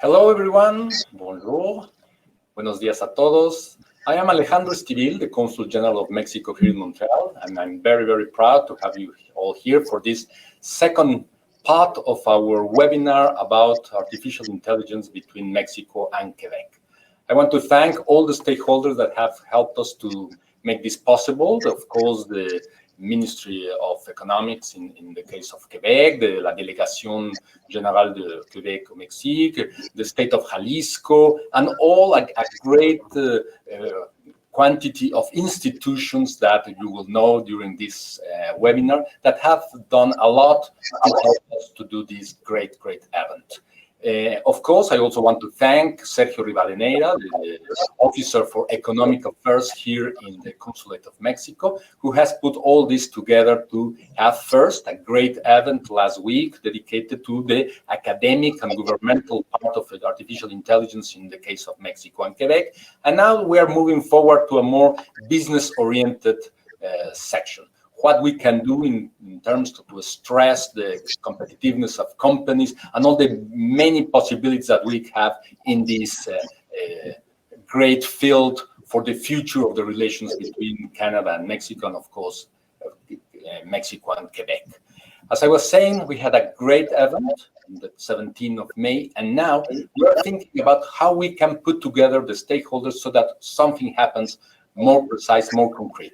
Hello everyone, bonjour, buenos días a todos. I am Alejandro Estivil, the Consul General of Mexico here in Montreal, and I'm very, very proud to have you all here for this second part of our webinar about artificial intelligence between Mexico and Quebec. I want to thank all the stakeholders that have helped us to make this possible. Of course, the Ministry of Economics in the case of Quebec, la Délégation Générale de Québec au Mexique, the state of Jalisco, and all a great quantity of institutions that you will know during this webinar that have done a lot to help us to do this great event. Of course, I also want to thank Sergio Rivadeneira, the Officer for Economic Affairs here in the Consulate of Mexico, who has put all this together to have first a great event last week dedicated to the academic and governmental part of artificial intelligence in the case of Mexico and Quebec. And now we are moving forward to a more business-oriented section. What we can do in terms to stress the competitiveness of companies and all the many possibilities that we have in this great field for the future of the relations between Canada and Mexico, and of course, Mexico and Quebec. As I was saying, we had a great event on the 17th of May, and now we're thinking about how we can put together the stakeholders so that something happens more precise, more concrete.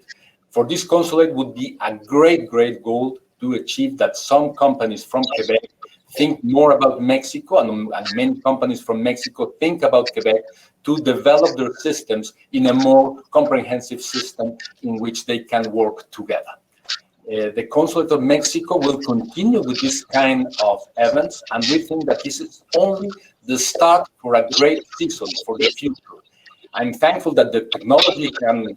For this consulate would be a great goal to achieve that some companies from Quebec think more about Mexico, and many companies from Mexico think about Quebec to develop their systems in a more comprehensive system in which they can work together. The Consulate of Mexico will continue with this kind of events, and we think that this is only the start for a great season for the future. I'm thankful that the technology can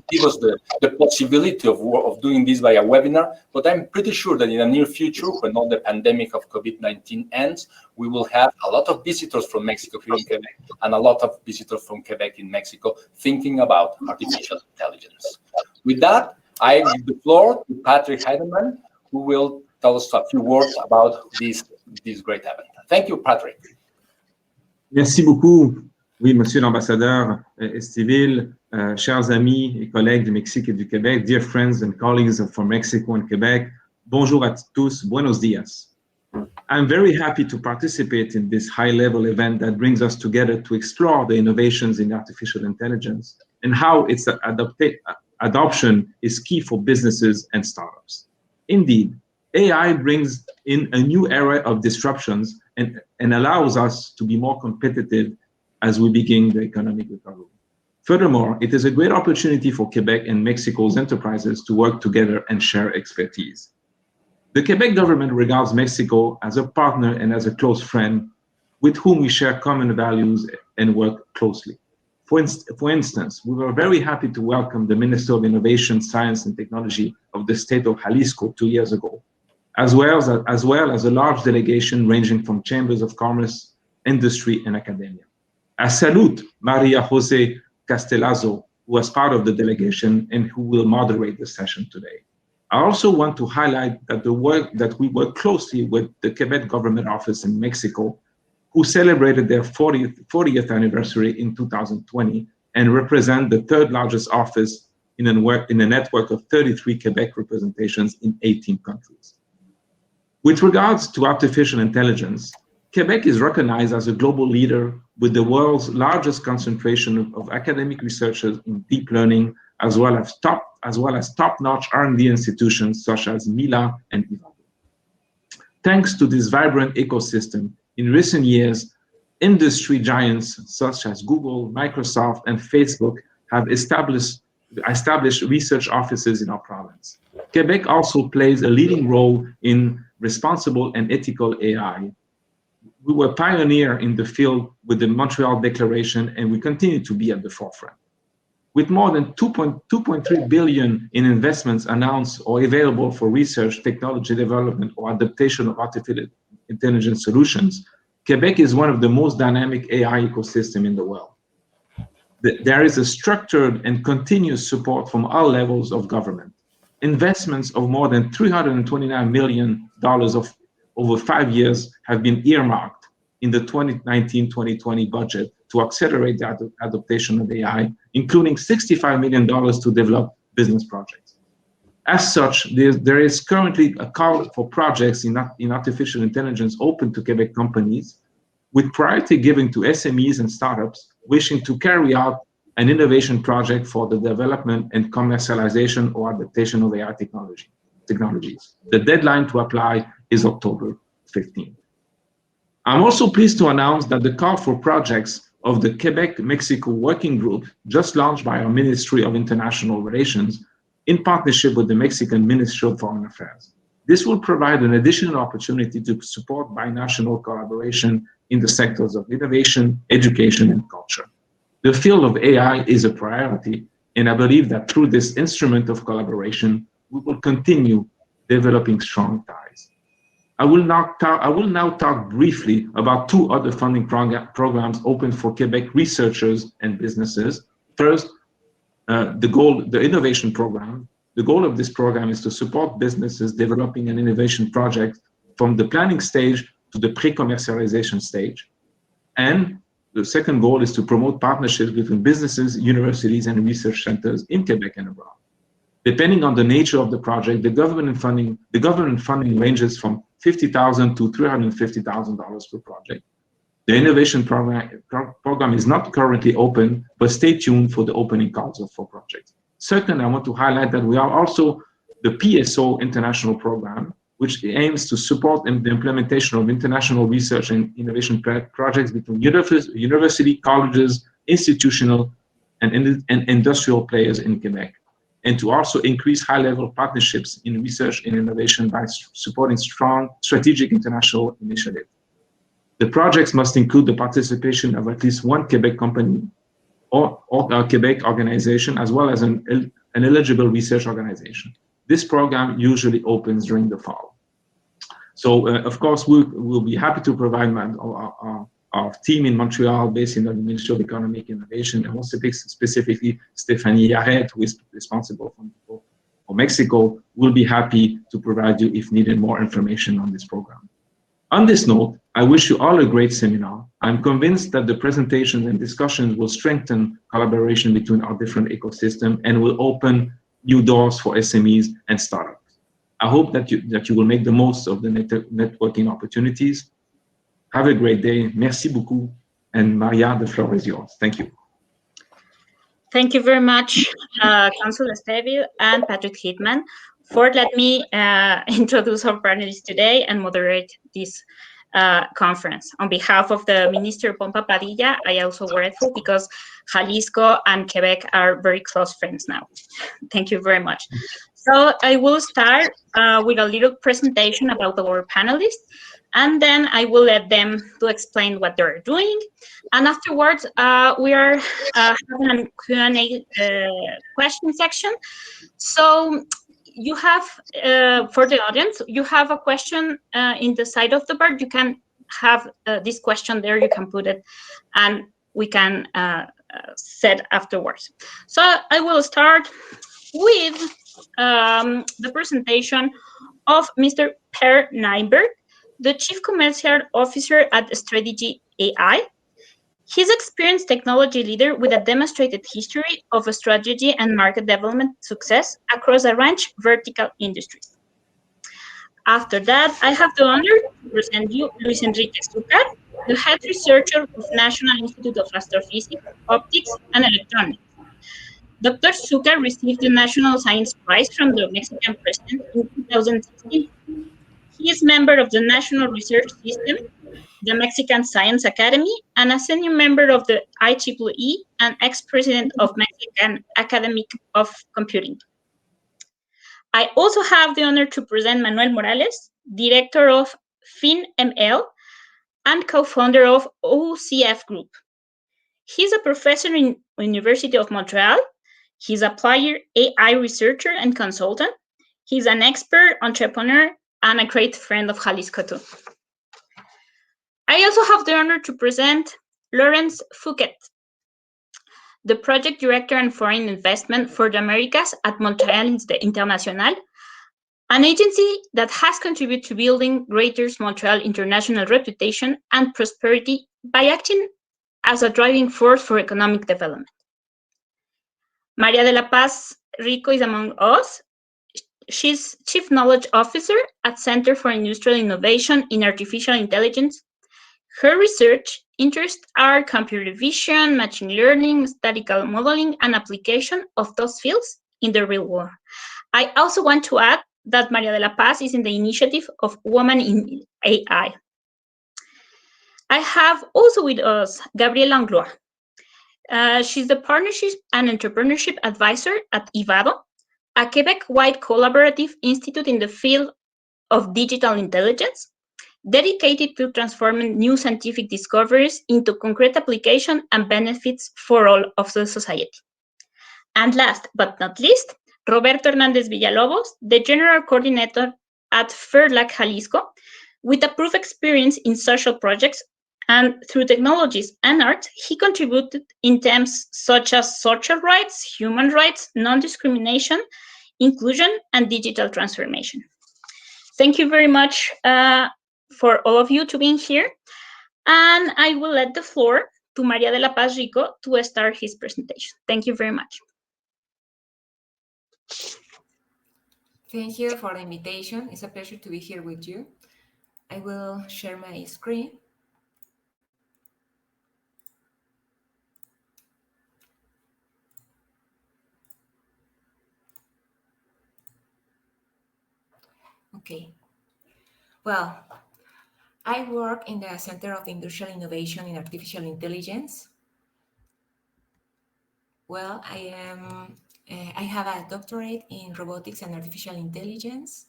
give us the possibility of doing this by a webinar, but I'm pretty sure that in the near future, when all the pandemic of COVID-19 ends, we will have a lot of visitors from Mexico here in Quebec and a lot of visitors from Quebec in Mexico thinking about artificial intelligence. With that, I give the floor to Patrick Heidemann, who will tell us a few words about this great event. Thank you, Patrick. Merci beaucoup. Oui, Monsieur l'Ambassadeur Estivil, chers amis et collègues du Mexique et du Québec, dear friends and colleagues from Mexico and Quebec, bonjour à tous, buenos dias. I'm very happy to participate in this high-level event that brings us together to explore the innovations in artificial intelligence and how its adoption is key for businesses and startups. Indeed, AI brings in a new era of disruptions and allows us to be more competitive as we begin the economic recovery. Furthermore, it is a great opportunity for Quebec and Mexico's enterprises to work together and share expertise. The Quebec government regards Mexico as a partner and as a close friend with whom we share common values and work closely. For instance, we were very happy to welcome the Minister of Innovation, Science and Technology of the state of Jalisco 2 years ago, as well as a large delegation ranging from chambers of commerce, industry, and academia. I salute Maria Jose Castellazo, who was part of the delegation and who will moderate the session today. I also want to highlight that we work closely with the Quebec Government Office in Mexico, who celebrated their 40th anniversary in 2020 and represent the third largest office in a network of 33 Quebec representations in 18 countries. With regards to artificial intelligence, Quebec is recognized as a global leader with the world's largest concentration of academic researchers in deep learning, as well as top-notch R&D institutions such as Mila and Ivalo. Thanks to this vibrant ecosystem, in recent years, industry giants such as Google, Microsoft, and Facebook have established research offices in our province. Quebec also plays a leading role in responsible and ethical AI. We were pioneer in the field with the Montreal Declaration, and we continue to be at the forefront. With more than 2.3 billion in investments announced or available for research, technology development, or adaptation of artificial intelligence solutions, Quebec is one of the most dynamic AI ecosystems in the world. There is a structured and continuous support from all levels of government. Investments of more than $329 million over 5 years have been earmarked in the 2019-2020 budget to accelerate the adoption of AI, including $65 million to develop business projects. As such, there is currently a call for projects in artificial intelligence open to Quebec companies, with priority given to SMEs and startups wishing to carry out an innovation project for the development and commercialization or adaptation of AI technologies. The deadline to apply is October 15th. I'm also pleased to announce that the call for projects of the Quebec-Mexico Working Group, just launched by our Ministry of International Relations, in partnership with the Mexican Ministry of Foreign Affairs. This will provide an additional opportunity to support binational collaboration in the sectors of innovation, education, and culture. The field of AI is a priority, and I believe that through this instrument of collaboration, we will continue developing strong ties. I will now talk briefly about two other funding programs open for Quebec researchers and businesses. First, the innovation program. The goal of this program is to support businesses developing an innovation project from the planning stage to the pre-commercialization stage. And the second goal is to promote partnerships between businesses, universities, and research centers in Quebec and abroad. Depending on the nature of the project, the government funding ranges from $50,000 to $350,000 per project. The innovation program is not currently open, but stay tuned for the opening calls for projects. Second, I want to highlight that we are also the PSO International Program, which aims to support the implementation of international research and innovation projects between university, colleges, institutional, and industrial players in Quebec, and to also increase high-level partnerships in research and innovation by supporting strong strategic international initiatives. The projects must include the participation of at least one Quebec company or a Quebec organization, as well as an eligible research organization. This program usually opens during the fall. So, of course, we'll be happy to provide our team in Montreal, based in the Ministry of Economic Innovation, and also specifically Stéphanie Yarret, who is responsible for Mexico, will be happy to provide you, if needed, more information on this program. On this note, I wish you all a great seminar. I'm convinced that the presentations and discussions will strengthen collaboration between our different ecosystems and will open new doors for SMEs and startups. I hope that you will make the most of the networking opportunities. Have a great day. Merci beaucoup. And Maria, the floor is yours. Thank you. Thank you very much, Councillor Estevil and Patrick Hitman, for letting me introduce our panelists today and moderate this conference. On behalf of the Minister Pompa Padilla, I also grateful because Jalisco and Quebec are very close friends now. Thank you very much. So I will start with a little presentation about our panelists, and then I will let them to explain what they're doing. And afterwards, we are having a Q&A question section. So you have, for the audience, you have a question in the side of the bar. You can have this question there, you can put it, and we can set afterwards. So I will start with the presentation of Mr. Per Nyberg, the Chief Commercial Officer at Strategy AI. He's an experienced technology leader with a demonstrated history of strategy and market development success across a range of vertical industries. After that, I have the honor to present you Luis Enrique Zucar, the head researcher of National Institute of Astrophysics, Optics, and Electronics. Dr. Zucar received the National Science Prize from the Mexican president in 2016. He is member of the National Research System, the Mexican Science Academy, and a senior member of the IEEE and ex-president of Mexican Academy of Computing. I also have the honor to present Manuel Morales, director of FinML and co-founder of OCF Group. He's a professor in University of Montreal. He's a applied AI researcher and consultant. He's an expert entrepreneur and a great friend of Jalisco too. I also have the honor to present Laurence Fouquet, the project director and foreign investment for the Americas at Montreal International, an agency that has contributed to building Greater Montreal international reputation and prosperity by acting as a driving force for economic development. Maria de la Paz Rico is among us. She's Chief Knowledge Officer at Center for Industrial Innovation in Artificial Intelligence. Her research interests are computer vision, machine learning, statistical modeling, and application of those fields in the real world. I also want to add that Maria de la Paz is in the initiative of Women in AI. I have also with us Gabrielle Langlois. She's the Partnership and Entrepreneurship Advisor at IVADO, a Quebec-wide collaborative institute in the field of digital intelligence, dedicated to transforming new scientific discoveries into concrete application and benefits for all of the society. And last but not least, Roberto Hernandez Villalobos, the General Coordinator at FAIRLAC Jalisco, with a proof experience in social projects, and through technologies and art, he contributed in themes such as social rights, human rights, non-discrimination, inclusion, and digital transformation. Thank you very much for all of you to being here. And I will let the floor to Maria de la Paz Rico to start his presentation. Thank you very much. Thank you for the invitation. It's a pleasure to be here with you. I will share my screen. Okay. Well, I work in the Center of Industrial Innovation in Artificial Intelligence. Well, I have a doctorate in robotics and artificial intelligence.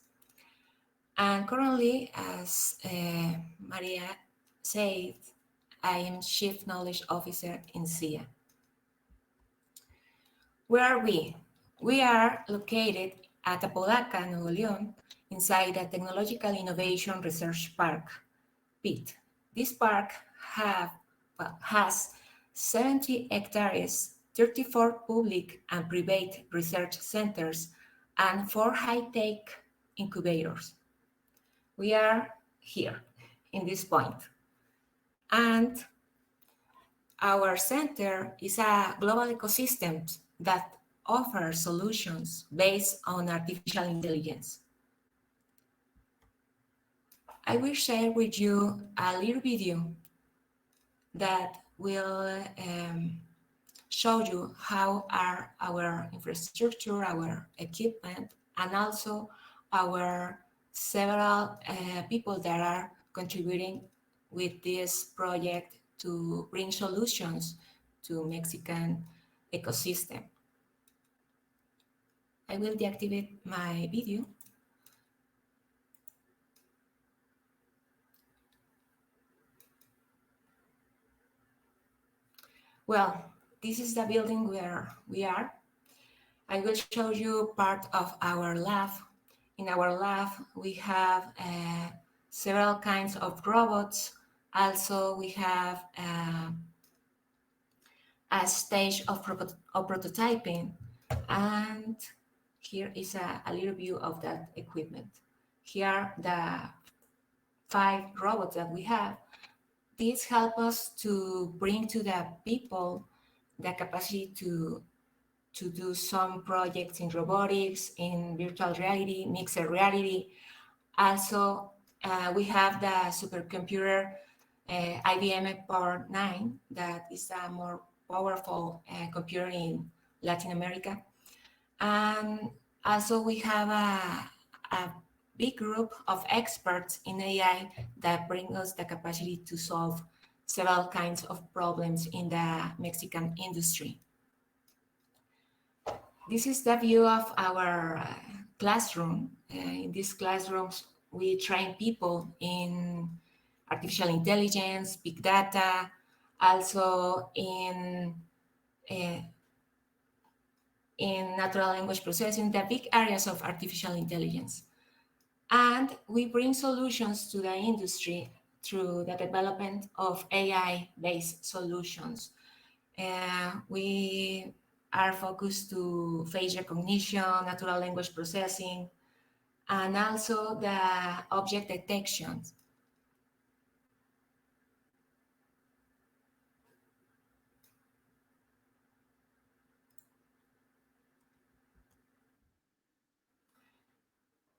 And currently, as Maria said, I am Chief Knowledge Officer in SIA. Where are we? We are located at Apodaca, Nuevo León, inside the Technological Innovation Research Park, PIT. This park has 70 hectares, 34 public and private research centers, and 4 high-tech incubators. We are here in this point. And our center is a global ecosystem that offers solutions based on artificial intelligence. I will share with you a little video that will show you how are our infrastructure, our equipment, and also our several people that are contributing with this project to bring solutions to Mexican ecosystem. I will deactivate my video. Well, this is the building where we are. I will show you part of our lab. In our lab, we have several kinds of robots. Also, we have a stage of prototyping. And here is a little view of that equipment. Here are the 5 robots that we have. These help us to bring to the people the capacity to do some projects in robotics, in virtual reality, mixed reality. Also, we have the supercomputer IBM Power 9 that is a more powerful computer in Latin America. And also we have a big group of experts in AI that bring us the capacity to solve several kinds of problems in the Mexican industry. This is the view of our classroom. In these classrooms, we train people in artificial intelligence, big data, also in natural language processing, the big areas of artificial intelligence. And we bring solutions to the industry through the development of AI-based solutions. We are focused to face recognition, natural language processing, and also the object detection.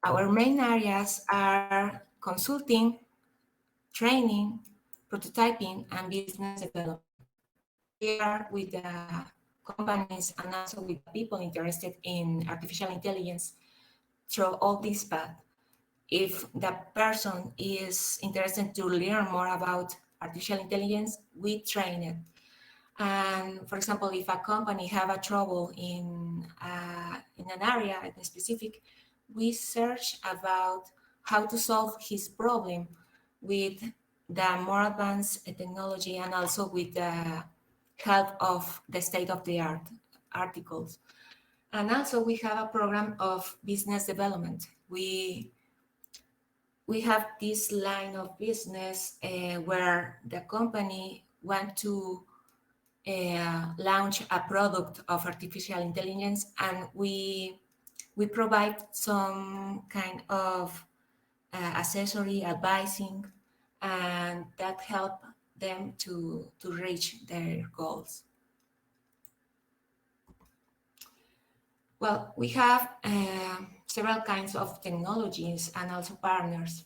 Our main areas are consulting, training, prototyping, and business development. We are with the companies and also with people interested in artificial intelligence through all this path. If the person is interested to learn more about artificial intelligence, we train it. And for example, if a company have a trouble in an area, in specific, we search about how to solve his problem with the more advanced technology and also with the help of the state-of-the-art articles. And also we have a program of business development. We have this line of business where the company want to launch a product of artificial intelligence, and we provide some kind of accessory advising, and that help them to reach their goals. Well, we have several kinds of technologies and also partners.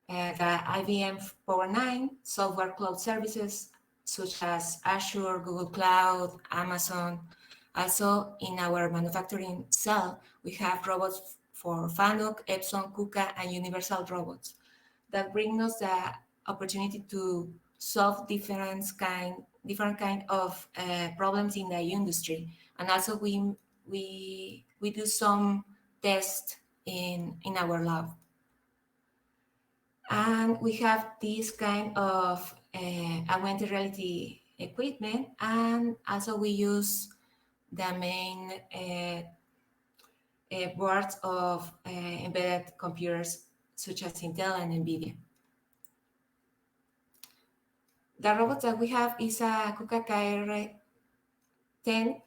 The IBM Power9 software cloud services, such as Azure, Google Cloud, Amazon. Also, in our manufacturing cell, we have robots for FANUC, Epson, KUKA, and Universal Robots that bring us the opportunity to solve different kind of problems in the industry. And also, we do some tests in our lab. And we have this kind of augmented reality equipment, and also we use the main boards of embedded computers such as Intel and NVIDIA. The robot that we have is a KUKA KR10,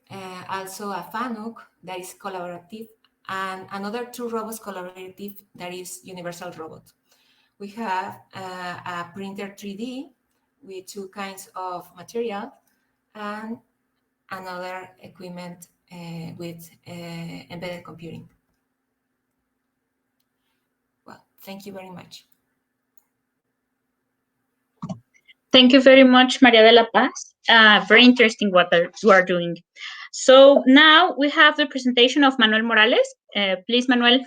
also a FANUC that is collaborative, and another two robots collaborative that is Universal Robot. We have a printer 3D with two kinds of material and another equipment with embedded computing. Well, thank you very much. Thank you very much, Maria de la Paz. Very interesting what you are doing. So now we have the presentation of Manuel Morales. Please, Manuel,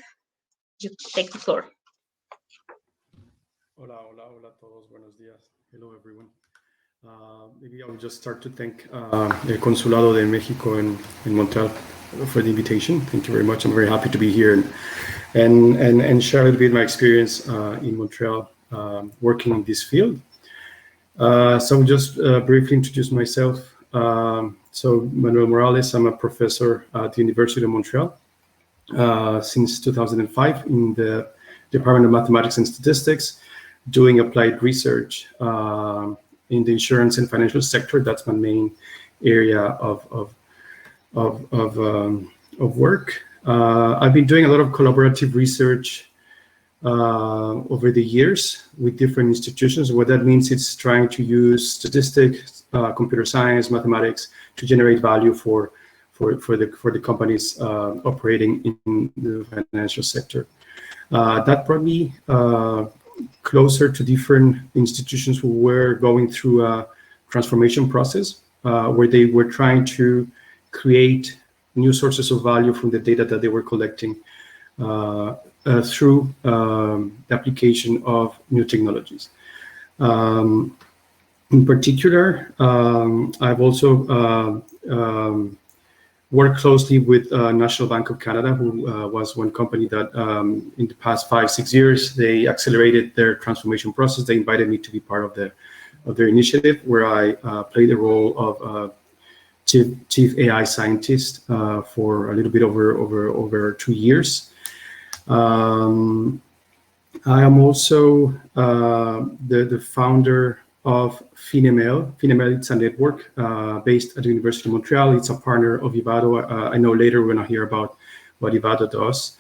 you take the floor. Hola, hola, hola a todos. Buenos días. Hello, everyone. Maybe I'll just start to thank El Consulado de Mexico in Montreal for the invitation. Thank you very much. I'm very happy to be here and share a little bit my experience in Montreal working in this field. So just briefly introduce myself. So Manuel Morales, I'm a professor at the University of Montreal since 2005 in the Department of Mathematics and Statistics, doing applied research in the insurance and financial sector. That's my main area of work. I've been doing a lot of collaborative research over the years with different institutions. What that means is trying to use statistics, computer science, mathematics to generate value for the companies operating in the financial sector. That brought me closer to different institutions who were going through a transformation process where they were trying to create new sources of value from the data that they were collecting through the application of new technologies. In particular, I've also worked closely with National Bank of Canada, who was one company that in the past 5-6 years, they accelerated their transformation process. They invited me to be part of their initiative, where I played the role of chief AI scientist for a little bit over 2 years. I am also the founder of FinML. FinML, it's a network based at the University of Montreal. It's a partner of Ivado. I know later we're going to hear about what Ivado does.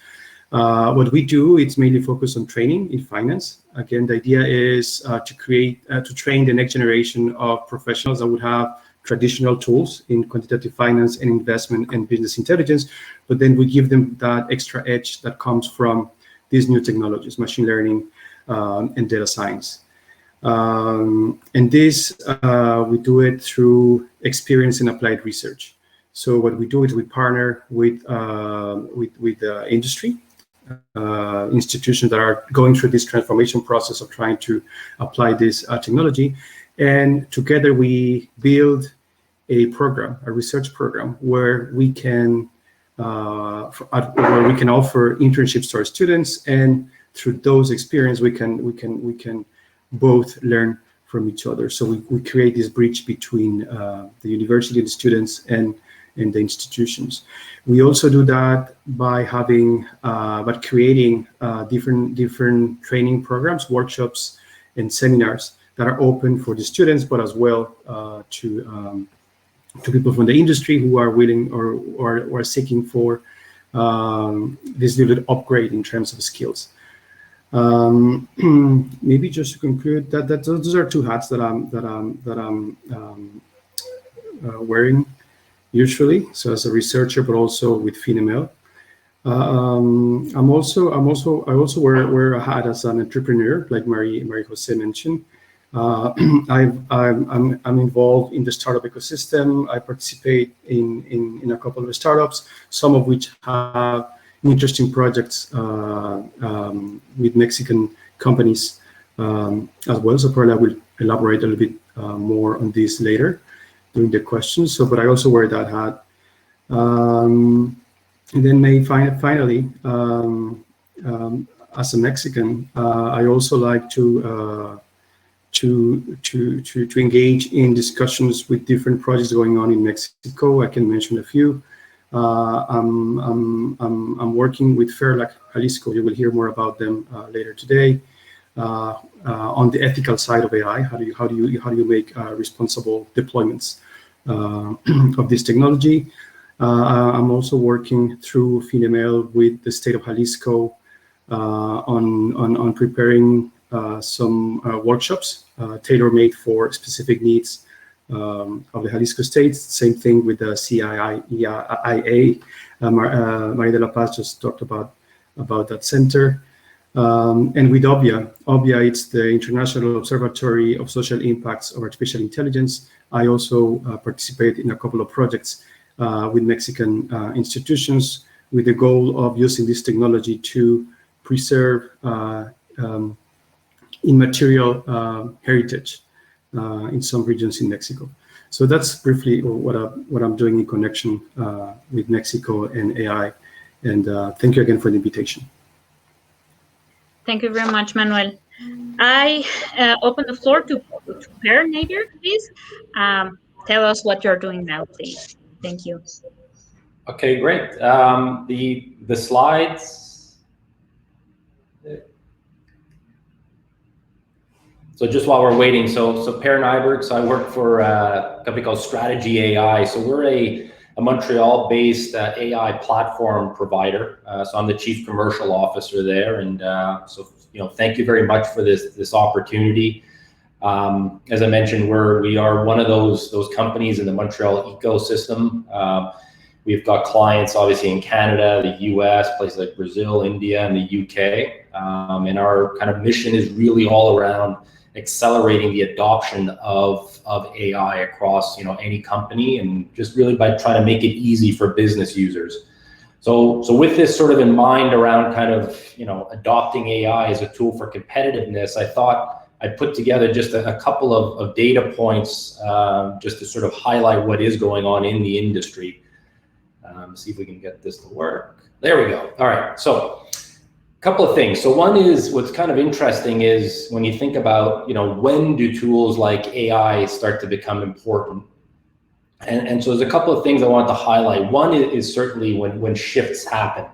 What we do, it's mainly focused on training in finance. Again, the idea is to train the next generation of professionals that would have traditional tools in quantitative finance and investment and business intelligence, but then we give them that extra edge that comes from these new technologies, machine learning and data science. And this, we do it through experience in applied research. So what we do is we partner with industry, institutions that are going through this transformation process of trying to apply this technology. And together we build a program, a research program, where we can offer internships to our students, and through those experiences we can both learn from each other. So we create this bridge between the university, the students, and the institutions. We also do that by creating different training programs, workshops, and seminars that are open for the students, but as well to people from the industry who are willing or seeking for this little upgrade in terms of skills. Maybe just to conclude, that those are two hats that I'm wearing usually. So as a researcher, but also with FINML. I also wear a hat as an entrepreneur, like Marie Jose mentioned. I'm involved in the startup ecosystem. I participate in a couple of startups, some of which have interesting projects with Mexican companies as well. So probably I will elaborate a little bit more on this later during the questions. So, but I also wear that hat. And then finally, as a Mexican, I also like to engage in discussions with different projects going on in Mexico. I can mention a few. I'm working with Fairlac Jalisco. You will hear more about them later today. On the ethical side of AI, how do you make responsible deployments of this technology? I'm also working through FINML with the state of Jalisco on preparing some workshops tailor-made for specific needs of the Jalisco state. Same thing with the CIIA. Maria de la Paz just talked about that center. And with OBIA, it's the International Observatory of Social Impacts of Artificial Intelligence. I also participate in a couple of projects with Mexican institutions with the goal of using this technology to preserve immaterial heritage in some regions in Mexico. So that's briefly what I'm doing in connection with Mexico and AI. And thank you again for the invitation. Thank you very much, Manuel. I open the floor to Per Nader, please. Tell us what you're doing now, please. Thank you. Okay, great. The slides. So just while we're waiting, so Per Nyberg, so I work for a company called Strategy AI. So we're a Montreal-based AI platform provider. So I'm the chief commercial officer there, and so thank you very much for this opportunity. As I mentioned, we are one of those companies in the Montreal ecosystem. We've got clients obviously in Canada, the US, places like Brazil, India, and the UK. And our kind of mission is really all around accelerating the adoption of AI across any company, and just really by trying to make it easy for business users. So with this sort of in mind around kind of adopting AI as a tool for competitiveness, I thought I'd put together just a couple of data points just to sort of highlight what is going on in the industry. See if we can get this to work. There we go. All right. So a couple of things. So one is, what's kind of interesting is when you think about, when do tools like AI start to become important? And so there's a couple of things I wanted to highlight. One is certainly when shifts happen.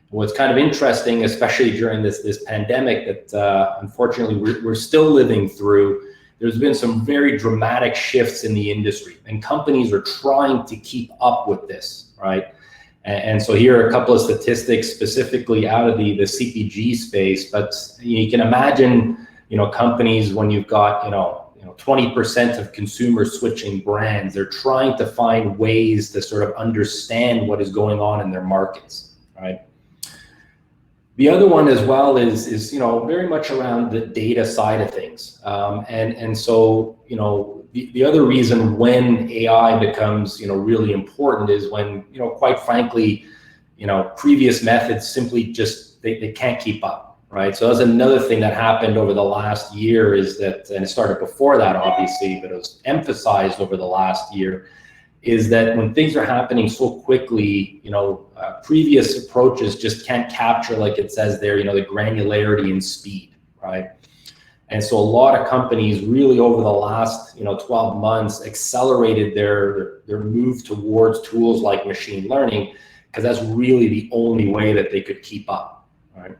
What's kind of interesting, especially during this pandemic that unfortunately we're still living through, there's been some very dramatic shifts in the industry, and companies are trying to keep up with this, right? And so here are a couple of statistics specifically out of the CPG space, but you can imagine, companies when you've got, 20% of consumers switching brands, they're trying to find ways to sort of understand what is going on in their markets, right? The other one as well is very much around the data side of things. And so, the other reason when AI becomes, really important is when, quite frankly, previous methods simply just, they can't keep up, right? So that's another thing that happened over the last year is that, and it started before that, obviously, but it was emphasized over the last year, is that when things are happening so quickly, previous approaches just can't capture, like it says there, the granularity and speed, right? And so a lot of companies really over the last 12 months accelerated their move towards tools like machine learning, because that's really the only way that they could keep up, right?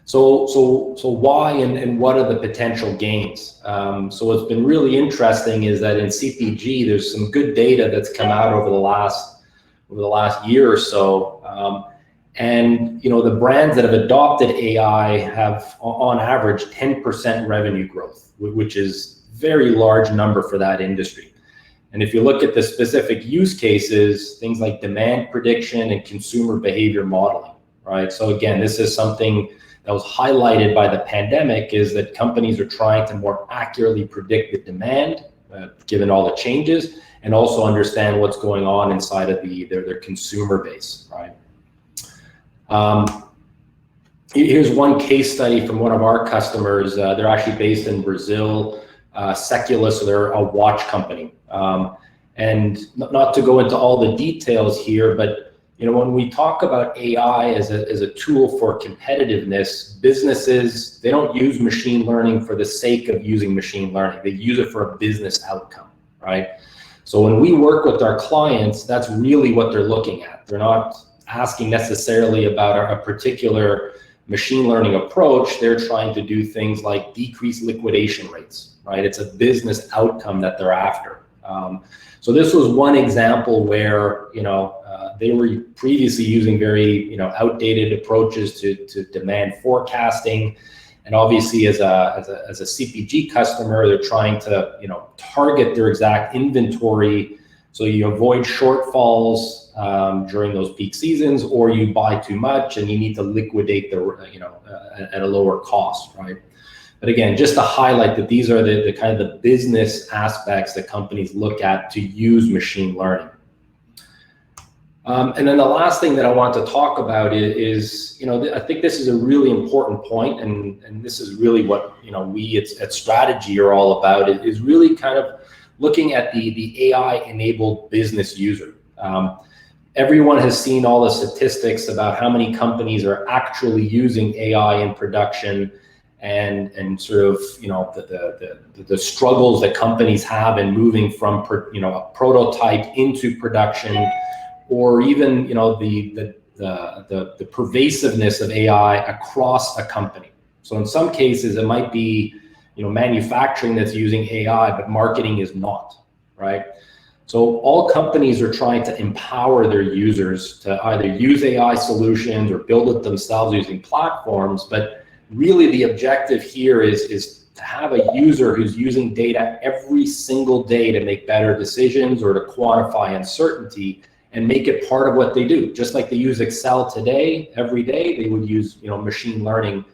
So why and what are the potential gains? So what's been really interesting is that in CPG, there's some good data that's come out over the last year or so. And the brands that have adopted AI have on average 10% revenue growth, which is very large number for that industry. And if you look at the specific use cases, things like demand prediction and consumer behavior modeling, right? So again, this is something that was highlighted by the pandemic, is that companies are trying to more accurately predict the demand, given all the changes, and also understand what's going on inside of their consumer base, right? Here's one case study from one of our customers. They're actually based in Brazil, Secula, so they're a watch company. And not to go into all the details here, but when we talk about AI as a tool for competitiveness, businesses, they don't use machine learning for the sake of using machine learning. They use it for a business outcome, right? So when we work with our clients, that's really what they're looking at. They're not asking necessarily about a particular machine learning approach. They're trying to do things like decrease liquidation rates, right? It's a business outcome that they're after. So this was one example where, they were previously using very, outdated approaches to demand forecasting. And obviously as a CPG customer, they're trying to, target their exact inventory. So you avoid shortfalls during those peak seasons, or you buy too much and you need to liquidate at a lower cost, right? But again, just to highlight that these are the kind of the business aspects that companies look at to use machine learning. And then the last thing that I want to talk about is I think this is a really important point, and this is really what we at Strategy are all about. It is really kind of looking at the AI-enabled business user. Everyone has seen all the statistics about how many companies are actually using AI in production, and sort of the struggles that companies have in moving from a prototype into production, or even the pervasiveness of AI across a company. So in some cases it might be manufacturing that's using AI, but marketing is not, right? So all companies are trying to empower their users to either use AI solutions or build it themselves using platforms. But really the objective here is to have a user who's using data every single day to make better decisions or to quantify uncertainty and make it part of what they do. Just like they use Excel today, every day, they would use machine learning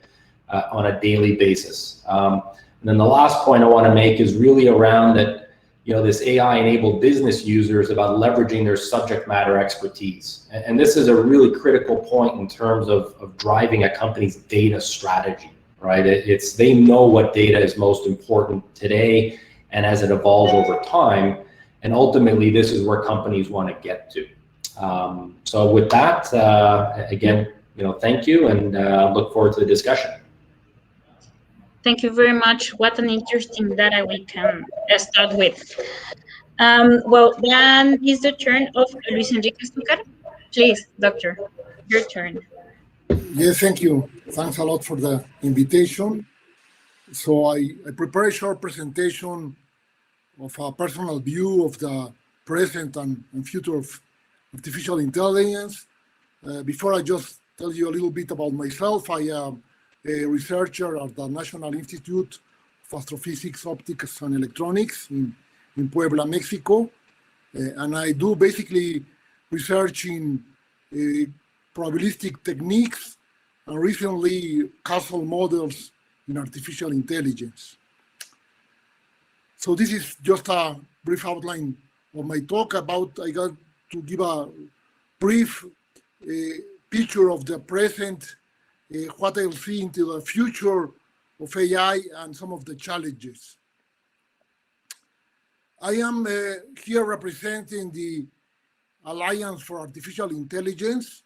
on a daily basis. And then the last point I want to make is really around that this AI-enabled business user is about leveraging their subject matter expertise. And this is a really critical point in terms of driving a company's data strategy, right? They know what data is most important today and as it evolves over time. And ultimately, this is where companies want to get to. So with that, again, thank you, and look forward to the discussion. Thank you very much. What an interesting data we can start with. Well, then is the turn of Luis Enrique Stucar. Please, doctor, your turn. Yes, thank you. Thanks a lot for the invitation. So I prepared a short presentation of a personal view of the present and future of artificial intelligence. Before I just tell you a little bit about myself, I am a researcher at the National Institute of Astrophysics, Optics, and Electronics in Puebla, Mexico. And I do basically research in probabilistic techniques and recently causal models in artificial intelligence. So this is just a brief outline of my talk about, I got to give a brief picture of the present, what I'll see into the future of AI and some of the challenges. I am here representing the Alliance for Artificial Intelligence.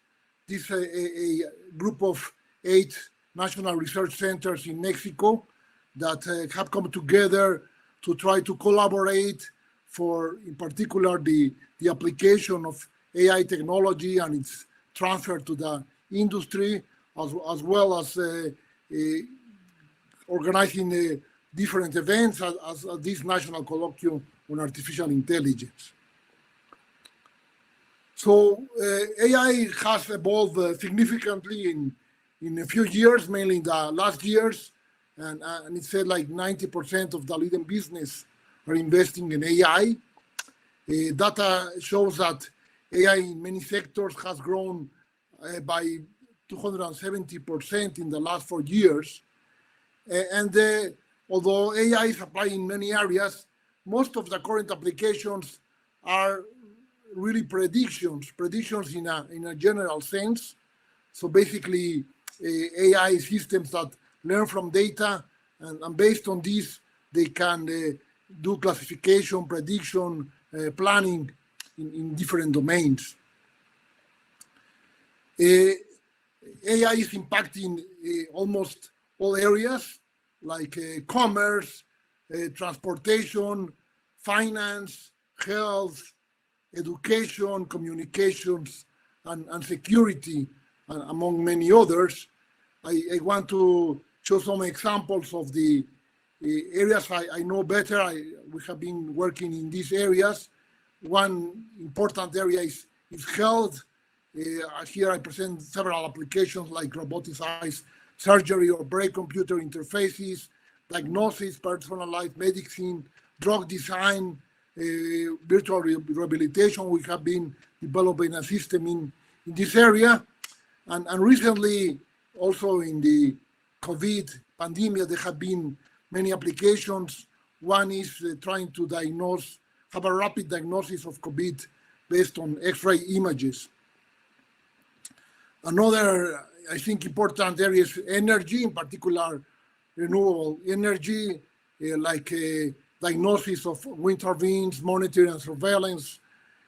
This is a group of 8 national research centers in Mexico that have come together to try to collaborate for, in particular, the application of AI technology and its transfer to the industry, as well as organizing different events as this national colloquium on artificial intelligence. So AI has evolved significantly in a few years, mainly in the last years, and it said like 90% of the leading business are investing in AI. Data shows that AI in many sectors has grown by 270% in the last 4 years. And although AI is applied in many areas, most of the current applications are really predictions in a general sense. So basically, AI systems that learn from data, and based on this, they can do classification, prediction, planning in different domains. AI is impacting almost all areas, like commerce, transportation, finance, health, education, communications, and security, among many others. I want to show some examples of the areas I know better. We have been working in these areas. One important area is health. Here I present several applications like roboticized surgery or brain-computer interfaces, diagnosis, personalized medicine, drug design, virtual rehabilitation. We have been developing a system in this area. And recently, also in the COVID pandemic, there have been many applications. One is trying to have a rapid diagnosis of COVID based on X-ray images. Another, I think, important area is energy, in particular renewable energy, like diagnosis of wind turbines, monitoring and surveillance,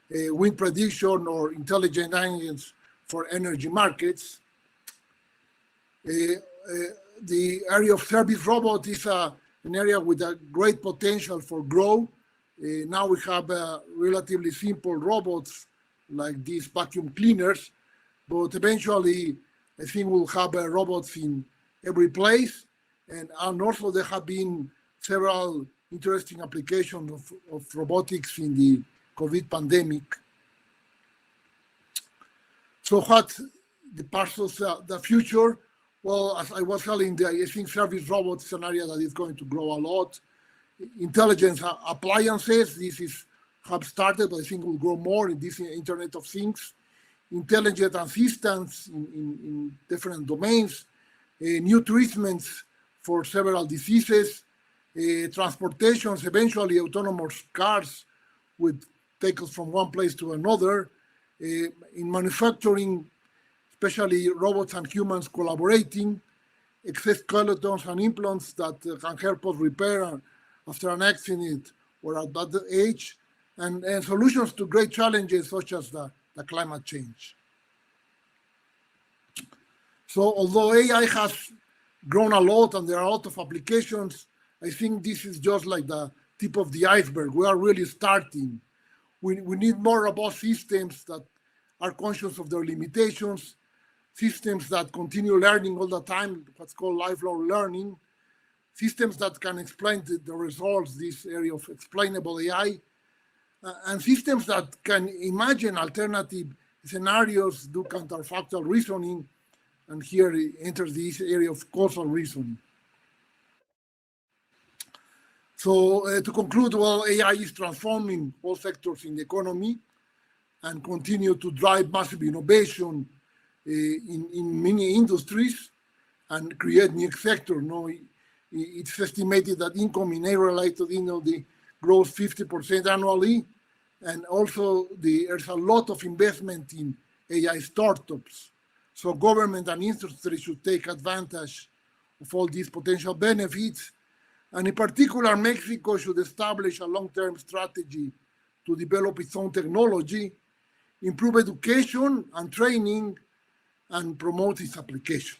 wind prediction, or intelligent agents for energy markets. The area of service robot is an area with a great potential for growth. Now we have relatively simple robots like these vacuum cleaners, but eventually I think we'll have robots in every place. And also there have been several interesting applications of robotics in the COVID pandemic. So what the parts of the future? Well, as I was telling, I think service robots is an area that is going to grow a lot. Intelligence appliances, have started, but I think will grow more in this Internet of Things. Intelligent assistants in different domains, new treatments for several diseases, transportations, eventually autonomous cars would take us from one place to another. In manufacturing, especially robots and humans collaborating, exoskeletons and implants that can help us repair after an accident or at that age, and solutions to great challenges such as the climate change. So although AI has grown a lot and there are a lot of applications, I think this is just like the tip of the iceberg. We are really starting. We need more robust systems that are conscious of their limitations, systems that continue learning all the time, what's called lifelong learning, systems that can explain the results, this area of explainable AI, and systems that can imagine alternative scenarios, do counterfactual reasoning, and here enters this area of causal reasoning. So to conclude, well, AI is transforming all sectors in the economy and continue to drive massive innovation in many industries and create new sectors. No, it's estimated that income in AI-related industry grows 50% annually, and also there's a lot of investment in AI startups. So government and industry should take advantage of all these potential benefits. And in particular, Mexico should establish a long-term strategy to develop its own technology, improve education and training, and promote its application.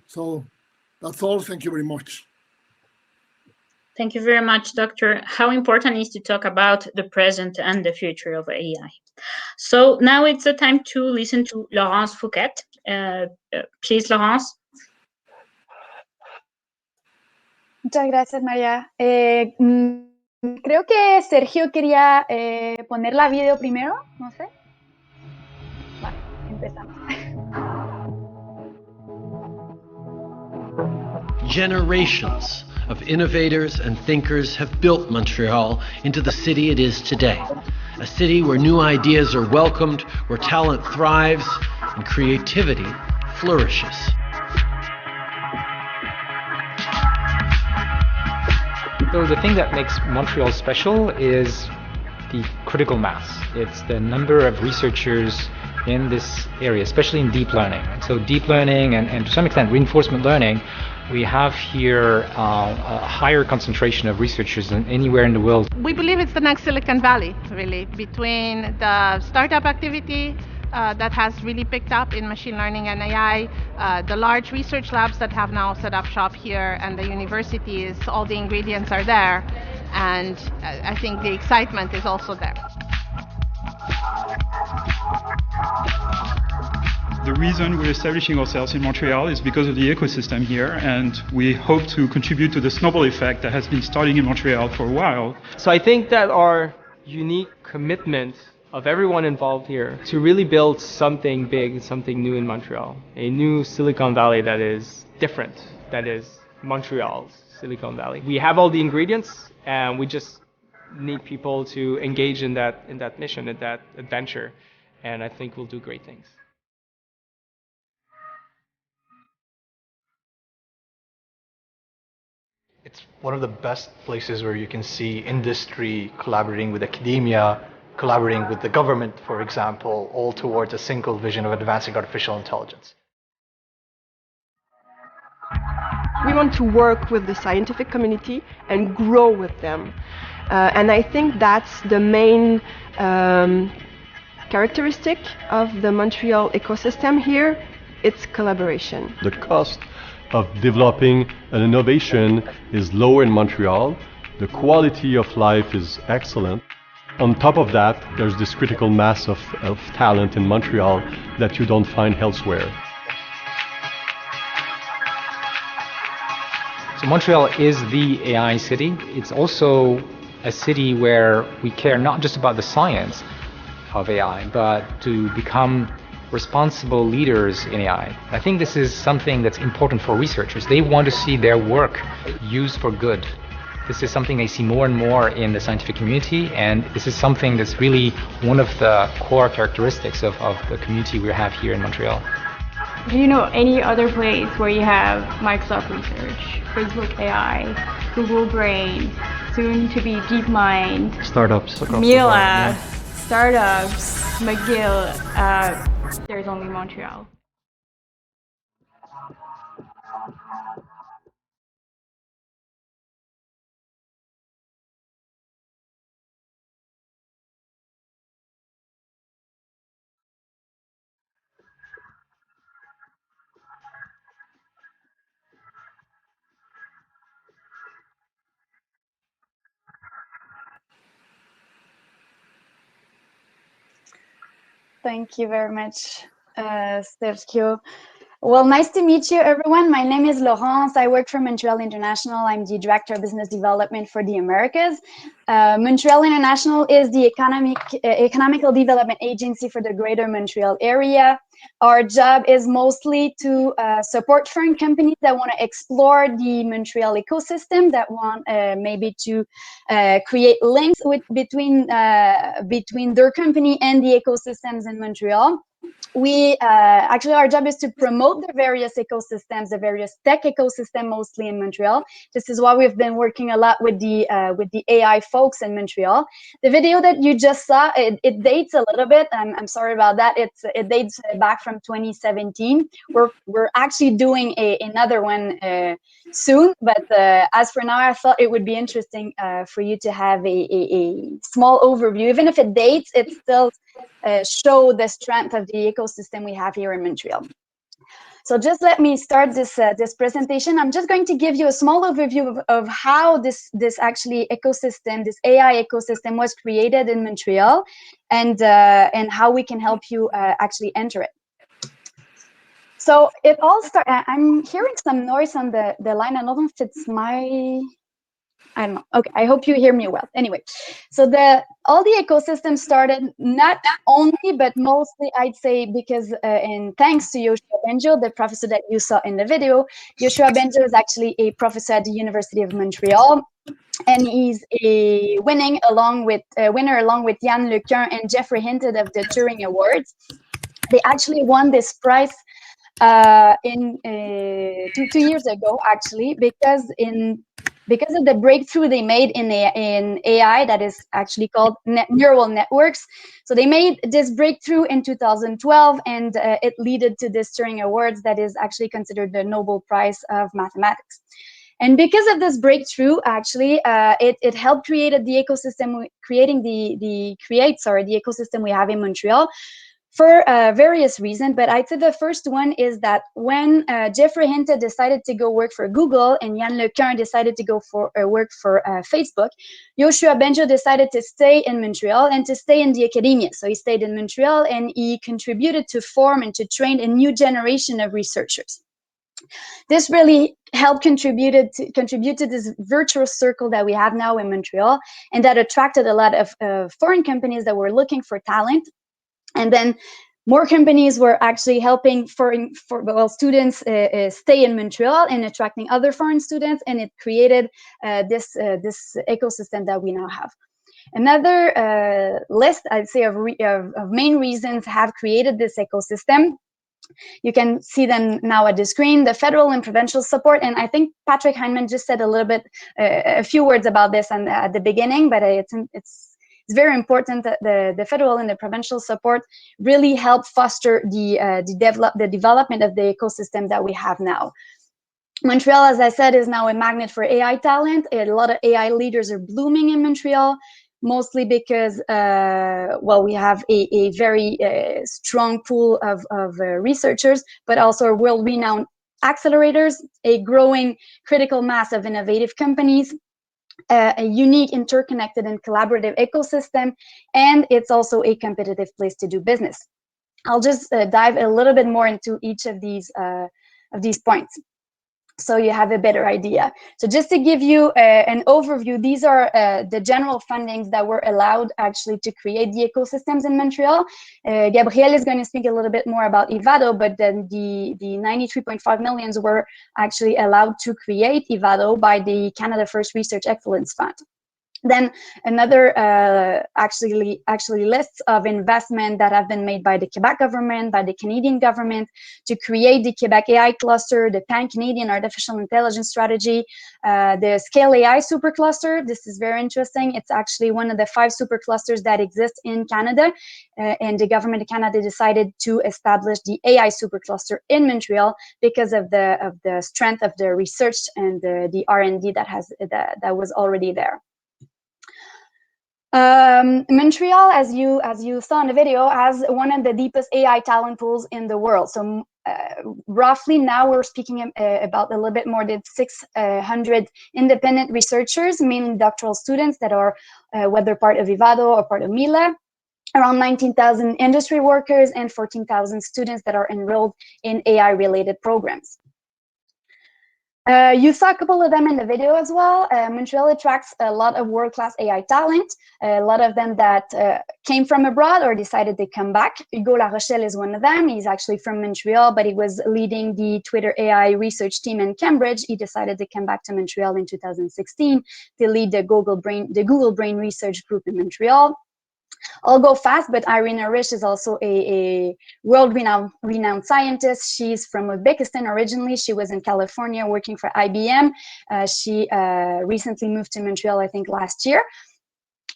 So that's all. Thank you very much. Thank you very much, Doctor. How important is to talk about the present and the future of AI. So now it's the time to listen to Laurence Fouquet. Please, Laurence. Muchas gracias, María. Creo que Sergio quería poner la video primero, no sé. Vale, empezamos. Generations of innovators and thinkers have built Montreal into the city it is today. A city where new ideas are welcomed, where talent thrives, and creativity flourishes. So the thing that makes Montreal special is the critical mass. It's the number of researchers in this area, especially in deep learning. So deep learning and to some extent reinforcement learning, we have here a higher concentration of researchers than anywhere in the world. We believe it's the next Silicon Valley, really, between the startup activity that has really picked up in machine learning and AI, the large research labs that have now set up shop here, and the universities. All the ingredients are there, and I think the excitement is also there. The reason we're establishing ourselves in Montreal is because of the ecosystem here, and we hope to contribute to the snowball effect that has been starting in Montreal for a while. So I think that our unique commitment of everyone involved here to really build something big, something new in Montreal, a new Silicon Valley that is different, that is Montreal's Silicon Valley. We have all the ingredients, and we just need people to engage in that mission, in that adventure, and I think we'll do great things. It's one of the best places where you can see industry collaborating with academia, collaborating with the government, for example, all towards a single vision of advancing artificial intelligence. We want to work with the scientific community and grow with them. And I think that's the main characteristic of the Montreal ecosystem here. It's collaboration. The cost of developing an innovation is lower in Montreal. The quality of life is excellent. On top of that, there's this critical mass of talent in Montreal that you don't find elsewhere. So Montreal is the AI city. It's also a city where we care not just about the science of AI, but to become responsible leaders in AI. I think this is something that's important for researchers. They want to see their work used for good. This is something they see more and more in the scientific community, and this is something that's really one of the core characteristics of the community we have here in Montreal. Do you know any other place where you have Microsoft Research, Facebook AI, Google Brain, soon to be DeepMind, startups, Mila, startups, McGill? There's only Montreal. Thank you very much, Sergio. Well, nice to meet you, everyone. My name is Laurence. I work for Montreal International. I'm the Director of Business Development for the Americas. Montreal International is the economical development agency for the Greater Montreal area. Our job is mostly to support foreign companies that want to explore the Montreal ecosystem, that want maybe to create links between their company and the ecosystems in Montreal. We actually, our job is to promote the various ecosystems, the various tech ecosystem, mostly in Montreal. This is why we've been working a lot with the AI folks in Montreal. The video that you just saw, it dates a little bit. I'm sorry about that. It dates back from 2017. We're actually doing another one soon, but as for now, I thought it would be interesting for you to have a small overview. Even if it dates, it still show the strength of the ecosystem we have here in Montreal. So just let me start this presentation. I'm just going to give you a small overview of how this actually ecosystem, this AI ecosystem, was created in Montreal, and how we can help you actually enter it. So it all started. I'm hearing some noise on the line. I don't know if it's my. I don't know. Okay, I hope you hear me well. Anyway, so all the ecosystem started not only, but mostly, I'd say, because and thanks to Yoshua Benjo, the professor that you saw in the video. Yoshua Benjo is actually a professor at the University of Montreal, and he's a winner along with Yann Lequin and Jeffrey Hinton of the Turing Awards. They actually won this prize in 2 years ago, actually, because of the breakthrough they made in AI that is actually called neural networks. So they made this breakthrough in 2012, and it led to this Turing Awards that is actually considered the Nobel Prize of Mathematics. And because of this breakthrough, actually, it helped create the ecosystem, the ecosystem we have in Montreal, for various reasons, but I'd say the first one is that when Jeffrey Hinton decided to go work for Google and Yann Lequin decided to go work for Facebook, Yoshua Benjo decided to stay in Montreal and to stay in the academia. So he stayed in Montreal and he contributed to form and to train a new generation of researchers. This really helped contribute to this virtuous circle that we have now in Montreal, and that attracted a lot of foreign companies that were looking for talent. And then more companies were actually helping students stay in Montreal and attracting other foreign students, and it created this ecosystem that we now have. Another list, I'd say, of main reasons have created this ecosystem. You can see them now at the screen, the federal and provincial support. And I think Patrick Heinemann just said a few words about this at the beginning, but it's very important that the federal and the provincial support really help foster the development of the ecosystem that we have now. Montreal, as I said, is now a magnet for AI talent. A lot of AI leaders are blooming in Montreal, mostly because, we have a very strong pool of researchers, but also world-renowned accelerators, a growing critical mass of innovative companies, a unique, interconnected, and collaborative ecosystem, and it's also a competitive place to do business. I'll just dive a little bit more into each of these points, so you have a better idea. So just to give you an overview, these are the general fundings that were allowed actually to create the ecosystems in Montreal. Gabriel is going to speak a little bit more about Ivado, but then the 93.5 millions were actually allowed to create Ivado by the Canada First Research Excellence Fund. Then another actually lists of investment that have been made by the Quebec government, by the Canadian government, to create the Quebec AI cluster, the Pan-Canadian Artificial Intelligence Strategy, the Scale AI supercluster. This is very interesting. It's actually one of the 5 superclusters that exist in Canada, and the government of Canada decided to establish the AI supercluster in Montreal because of the strength of the research and the R&D that was already there. Montreal, as you saw in the video, has one of the deepest AI talent pools in the world. So roughly now we're speaking about a little bit more than 600 independent researchers, mainly doctoral students that are whether part of Ivado or part of Mila. around 19,000 industry workers and 14,000 students that are enrolled in AI-related programs. You saw a couple of them in the video as well. Montreal attracts a lot of world-class AI talent, a lot of them that came from abroad or decided to come back. Hugo La Rochelle is one of them. He's actually from Montreal, but he was leading the Twitter AI research team in Cambridge. He decided to come back to Montreal in 2016 to lead the Google Brain Research Group in Montreal. I'll go fast, but Irina Rish is also a world-renowned scientist. She's from Uzbekistan originally. She was in California working for IBM. She recently moved to Montreal, I think last year,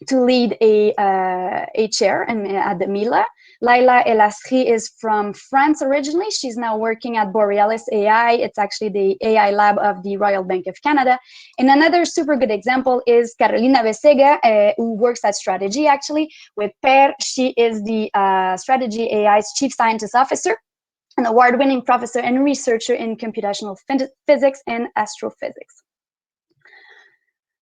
to lead a chair at the Mila. Laila Elasri is from France originally. She's now working at Borealis AI. It's actually the AI lab of the Royal Bank of Canada. And another super good example is Carolina Besega, who works at Strategy actually with Per. She is the Strategy AI's Chief Scientist Officer, an award-winning professor and researcher in computational physics and astrophysics.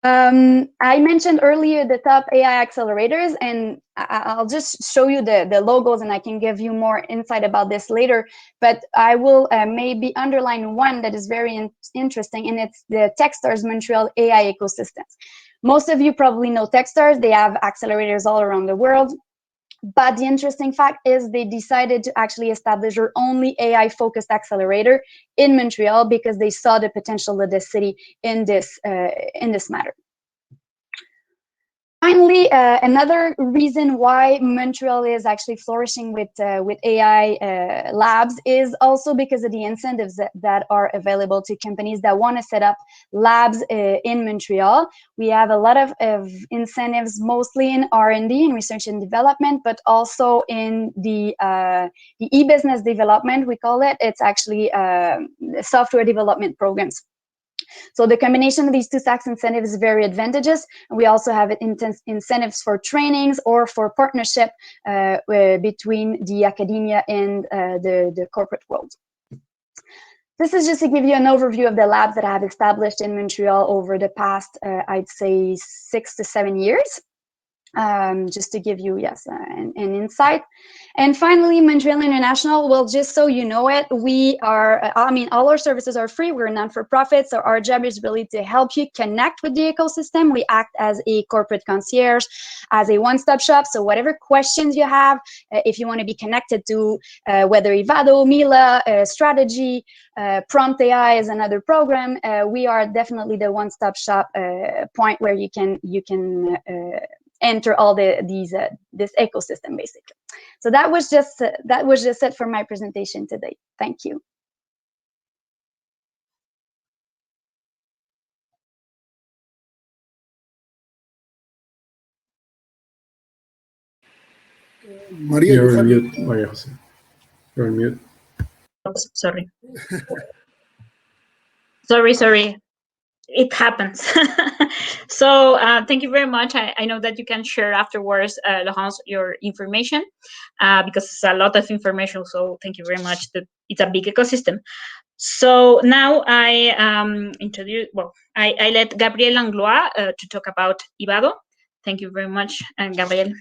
I mentioned earlier the top AI accelerators, and I'll just show you the logos, and I can give you more insight about this later, but I will maybe underline one that is very interesting, and it's the Techstars Montreal AI ecosystems. Most of you probably know Techstars. They have accelerators all around the world. But the interesting fact is they decided to actually establish their only AI-focused accelerator in Montreal because they saw the potential of the city in this matter. Finally, another reason why Montreal is actually flourishing with AI labs is also because of the incentives that are available to companies that want to set up labs in Montreal. We have a lot of incentives, mostly in R&D, in research and development, but also in the e-business development, we call it. It's actually software development programs. So the combination of these two tax incentives is very advantageous. We also have incentives for trainings or for partnership between the academia and the corporate world. This is just to give you an overview of the labs that I have established in Montreal over the past, I'd say, 6 to 7 years. Just to give you, yes, an insight. And finally, Montreal International, well, just so you know it, we are, I mean, all our services are free. We're non-for-profit, so our job is really to help you connect with the ecosystem. We act as a corporate concierge, as a one-stop shop, so whatever questions you have, if you want to be connected to whether Ivado, Mila, Strategy, Prompt AI is another program, we are definitely the one-stop shop point where you can enter all this ecosystem, basically. So that was just it for my presentation today. Thank you. Maria, you're on mute, Maria Jose. You're on mute. Oops, sorry. Sorry. It happens. So thank you very much. I know that you can share afterwards, Laurence, your information because it's a lot of information. So thank you very much. It's a big ecosystem. So now I I let Gabriel Langlois to talk about Ivado. Thank you very much, Gabriel.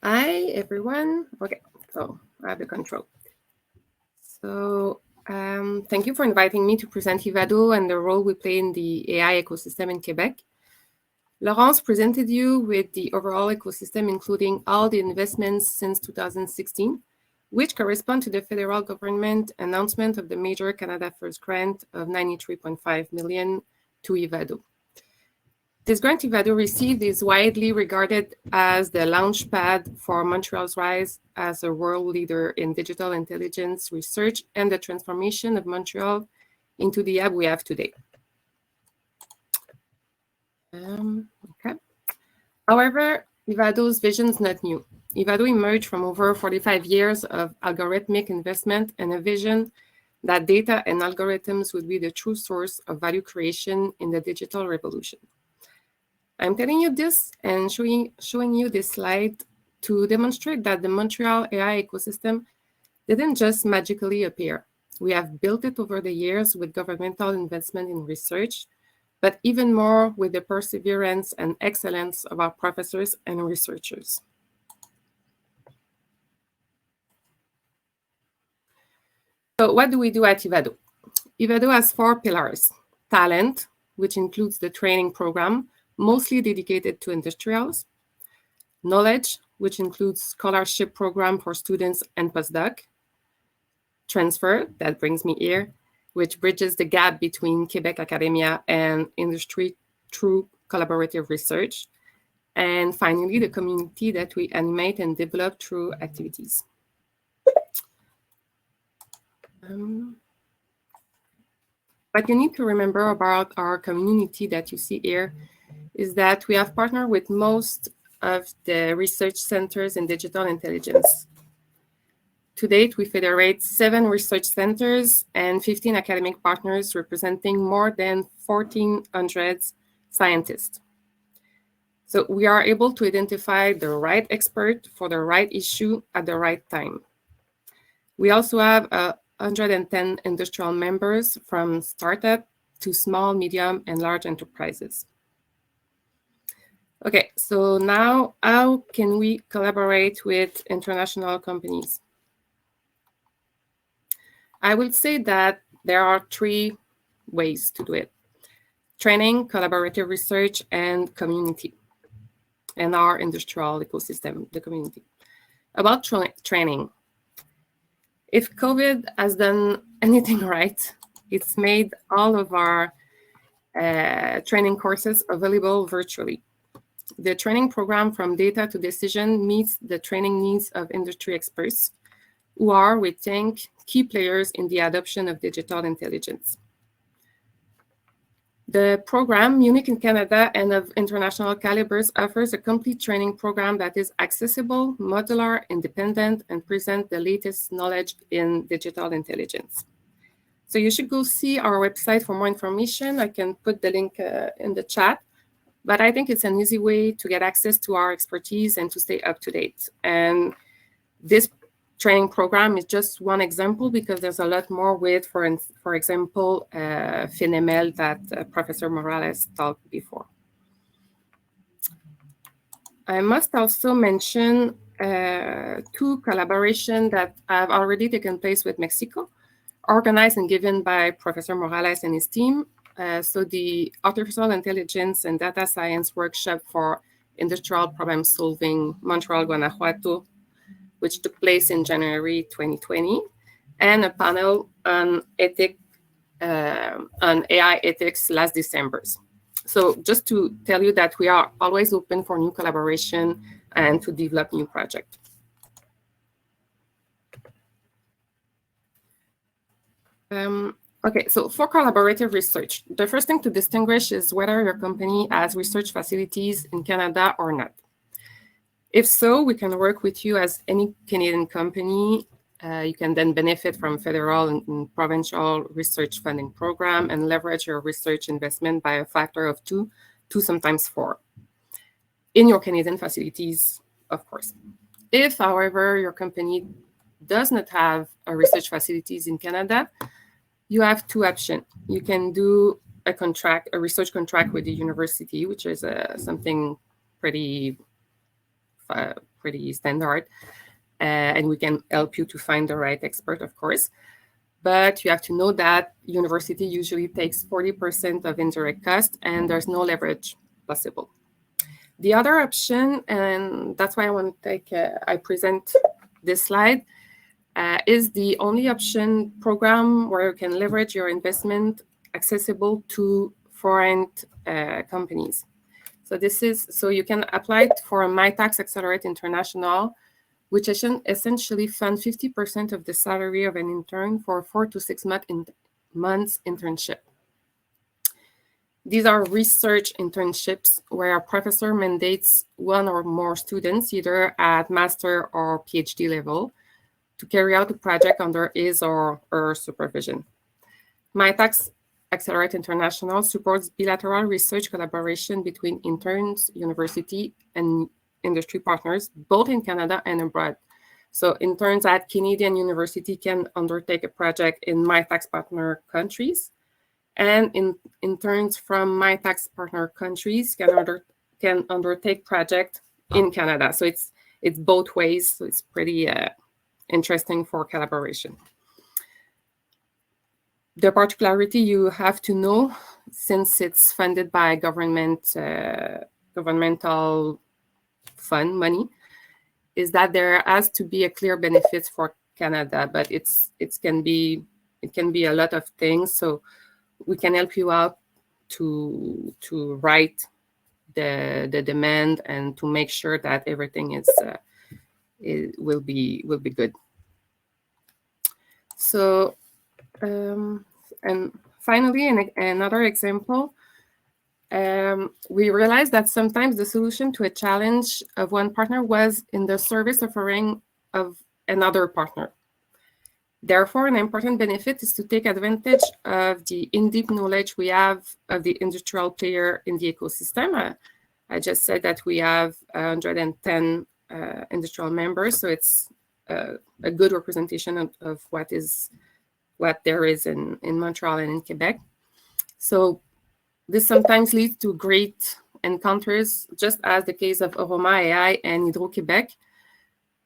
Hi, everyone. Okay, so I have the control. So thank you for inviting me to present Ivado and the role we play in the AI ecosystem in Quebec. Laurence presented you with the overall ecosystem, including all the investments since 2016, which correspond to the federal government announcement of the major Canada First grant of 93.5 million to Ivado. This grant Ivado received is widely regarded as the launchpad for Montreal's rise as a world leader in digital intelligence research and the transformation of Montreal into the hub we have today. Okay. However, Ivado's vision is not new. Ivado emerged from over 45 years of algorithmic investment and a vision that data and algorithms would be the true source of value creation in the digital revolution. I'm telling you this and showing you this slide to demonstrate that the Montreal AI ecosystem didn't just magically appear. We have built it over the years with governmental investment in research, but even more with the perseverance and excellence of our professors and researchers. So what do we do at IVADO? IVADO has 4 pillars: talent, which includes the training program, mostly dedicated to industrials; knowledge, which includes scholarship program for students and postdoc; transfer, that brings me here, which bridges the gap between Quebec academia and industry through collaborative research; and finally, the community that we animate and develop through activities. What you need to remember about our community that you see here is that we have partnered with most of the research centers in digital intelligence. To date, we federate 7 research centers and 15 academic partners representing more than 1,400 scientists. So we are able to identify the right expert for the right issue at the right time. We also have 110 industrial members from startup to small, medium, and large enterprises. Okay, so now how can we collaborate with international companies? I will say that there are 3 ways to do it: training, collaborative research, and community, and our industrial ecosystem, the community. About training, if COVID has done anything right, it's made all of our training courses available virtually. The training program From Data to Decision meets the training needs of industry experts who are, we think, key players in the adoption of digital intelligence. The program, unique in Canada and of international calibers, offers a complete training program that is accessible, modular, independent, and presents the latest knowledge in digital intelligence. So you should go see our website for more information. I can put the link in the chat, but I think it's an easy way to get access to our expertise and to stay up to date. And this training program is just one example, because there's a lot more with, for example, FINML that Professor Morales talked before. I must also mention 2 collaborations that have already taken place with Mexico, organized and given by Professor Morales and his team. So the Artificial Intelligence and Data Science Workshop for Industrial Problem Solving, Montreal, Guanajuato, which took place in January 2020, and a panel on AI ethics last December. So just to tell you that we are always open for new collaboration and to develop new projects. Okay, so for collaborative research, the first thing to distinguish is whether your company has research facilities in Canada or not. If so, we can work with you as any Canadian company. You can then benefit from federal and provincial research funding program and leverage your research investment by a factor of 2 to sometimes 4 in your Canadian facilities, of course. If, however, your company does not have a research facilities in Canada, you have 2 options. You can do a research contract with the university, which is something pretty standard, and we can help you to find the right expert, of course. But you have to know that university usually takes 40% of indirect cost, and there's no leverage possible. The other option, and that's why I present this slide, is the only option program where you can leverage your investment accessible to foreign companies. So you can apply for MyTax Accelerate International, which essentially funds 50% of the salary of an intern for 4 to 6 months internship. These are research internships where a professor mandates 1 or more students, either at master or PhD level, to carry out a project under his or her supervision. MyTax Accelerate International supports bilateral research collaboration between interns, university, and industry partners, both in Canada and abroad. So interns at Canadian university can undertake a project in MyTax partner countries, and interns from my tax partner countries can undertake project in Canada. So it's both ways. So it's pretty interesting for collaboration. The particularity you have to know, since it's funded by governmental fund money, is that there has to be a clear benefit for Canada, but it can be a lot of things. So we can help you out to write the demand and to make sure that everything will be good. So and finally, another example, we realized that sometimes the solution to a challenge of one partner was in the service offering of another partner. Therefore, an important benefit is to take advantage of the in-depth knowledge we have of the industrial player in the ecosystem. I just said that we have 110 industrial members, so it's a good representation of what there is in Montreal and in Quebec. So this sometimes leads to great encounters, just as the case of Aroma AI and Hydro-Québec,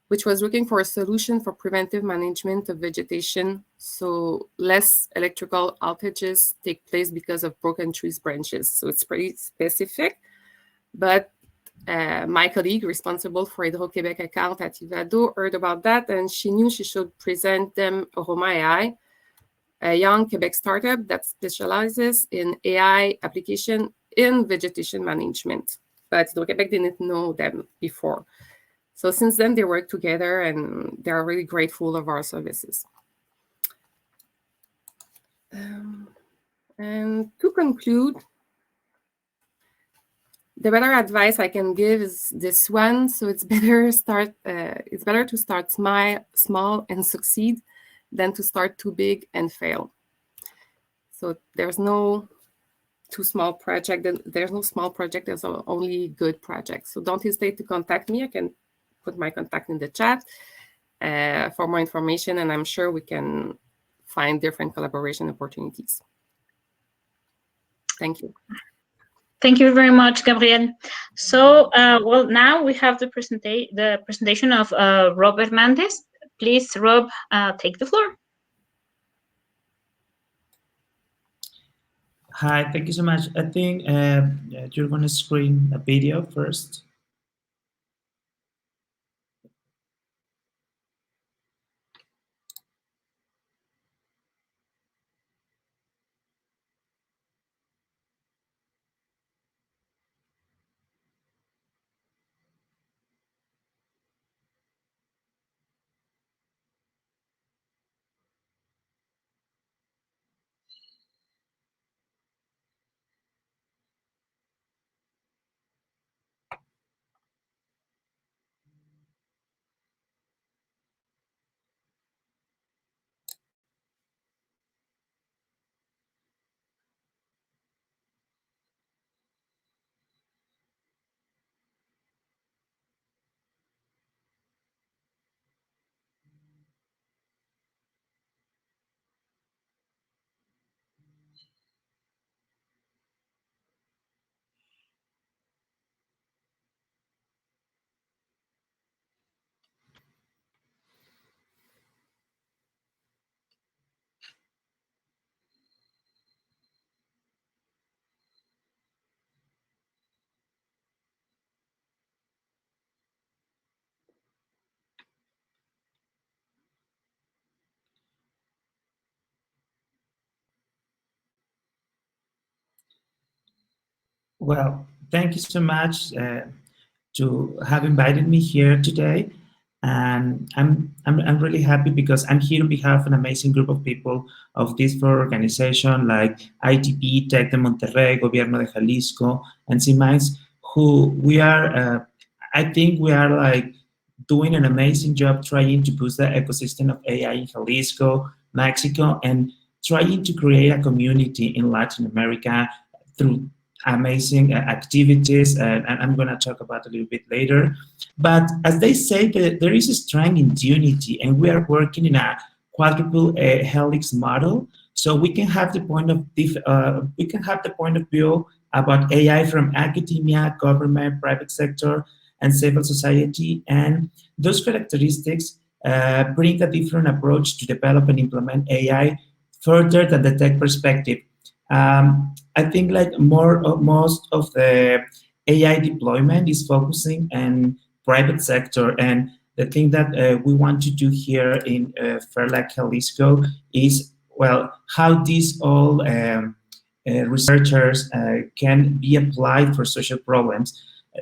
which was looking for a solution for preventive management of vegetation, so less electrical outages take place because of broken trees branches. So it's pretty specific, but my colleague responsible for Hydro-Québec account at Ivado heard about that, and she knew she should present them Aroma AI, a young Quebec startup that specializes in AI application in vegetation management. But Hydro-Québec didn't know them before. So since then, they work together and they are really grateful of our services. And to conclude, the better advice I can give is this one. So it's better to start small and succeed than to start too big and fail. So there's no too small project. There's no small project. There's only good projects. So don't hesitate to contact me. I can put my contact in the chat for more information, and I'm sure we can find different collaboration opportunities. Thank you. Thank you very much, Gabrielle. So, well, now we have the presentation of Rob Hernandez. Please, Rob, take the floor. Hi, thank you so much. I think you're going to screen a video first. Well, thank you so much to have invited me here today. And I'm really happy because I'm here on behalf of an amazing group of people of these 4 organizations like ITP, Tec de Monterrey, Gobierno de Jalisco, and C-Minds, who we are, I think we are like doing an amazing job trying to boost the ecosystem of AI in Jalisco, Mexico, and trying to create a community in Latin America through amazing activities, and I'm going to talk about a little bit later. But as they say, there is a strength in unity, and we are working in a quadruple helix model So we can have the point of view about AI from academia, government, private sector, and civil society, and those characteristics bring a different approach to develop and implement AI further than the tech perspective. I think like most of the AI deployment is focusing on private sector, and the thing that we want to do here in Fairlake, Jalisco is, well, how these all researchers can be applied for social problems.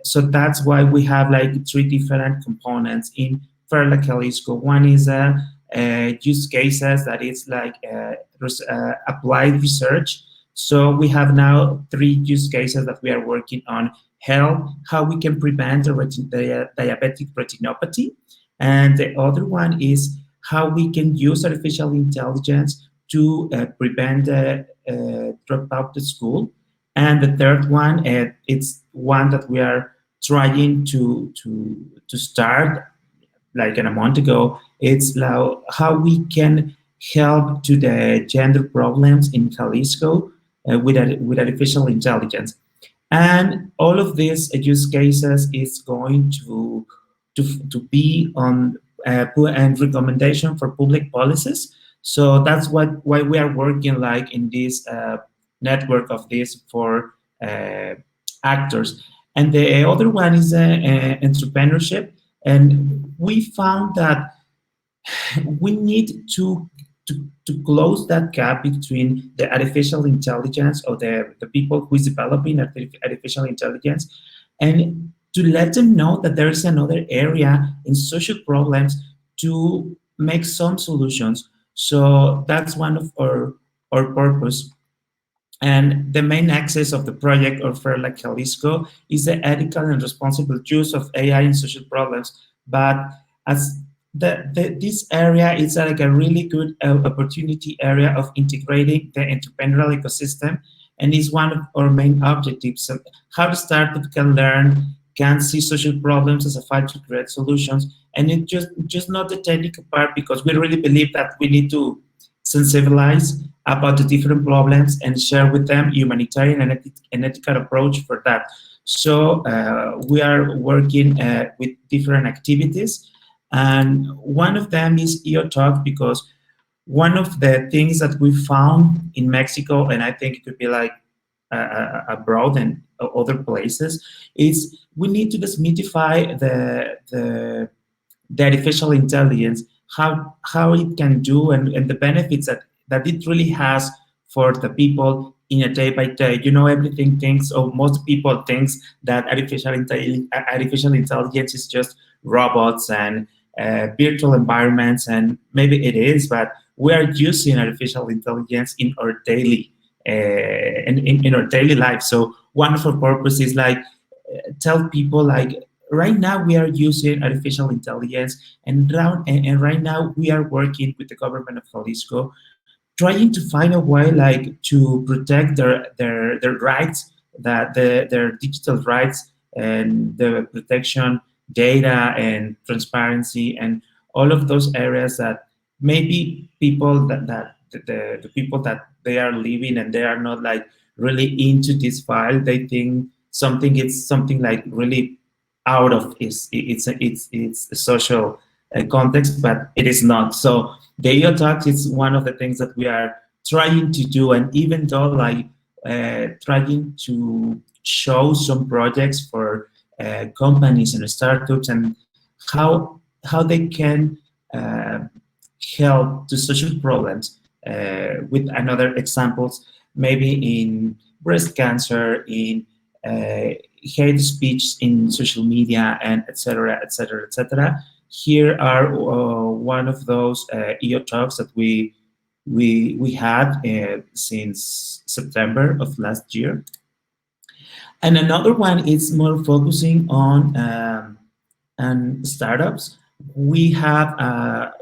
So that's why we have like 3 different components in Fairlake, Jalisco. One is use cases that is like applied research. So we have now 3 use cases that we are working on: health, how we can prevent the diabetic retinopathy, and the other one is how we can use artificial intelligence to prevent drop out the school. And the third one, it's one that we are trying to start like a month ago. It's how we can help to the gender problems in Jalisco with artificial intelligence. And all of these use cases is going to be on and recommendation for public policies. So that's why we are working like in this network of these 4 actors. And the other one is entrepreneurship. And we found that we need to close that gap between the artificial intelligence or the people who is developing artificial intelligence, and to let them know that there is another area in social problems to make some solutions. So that's one of our purpose. And the main axis of the project of Fairlake, Jalisco is the ethical and responsible use of AI in social problems. But as this area is like a really good opportunity area of integrating the entrepreneurial ecosystem, and is one of our main objectives. So how the startup can learn, can see social problems as a fight to create solutions, and it just not the technical part, because we really believe that we need to sensibilize about the different problems and share with them humanitarian and ethical approach for that. So we are working with different activities, and one of them is EO Talk, because one of the things that we found in Mexico, and I think it could be like abroad and other places, is we need to demystify the artificial intelligence, how it can do, and the benefits that it really has for the people in a day by day. You know, everything thinks, or most people thinks, that artificial intelligence is just robots and virtual environments, and maybe it is, but we are using artificial intelligence in our daily in our daily life. So one of our purposes is like tell people like, right now we are using artificial intelligence, and right now we are working with the government of Jalisco, trying to find a way like to protect their rights, that their digital rights, and the protection data and transparency and all of those areas that maybe people that the people that they are living and they are not like really into this file, they think it's something like really out of it's a social context, but it is not. So the EO Talks is one of the things that we are trying to do, and even though like trying to show some projects for companies and startups, and how they can help to social problems with another examples, maybe in breast cancer, in hate speech in social media, and etc., etc., etc. Here are one of those EO Talks that we had since September of last year. And another one is more focusing on startups. We have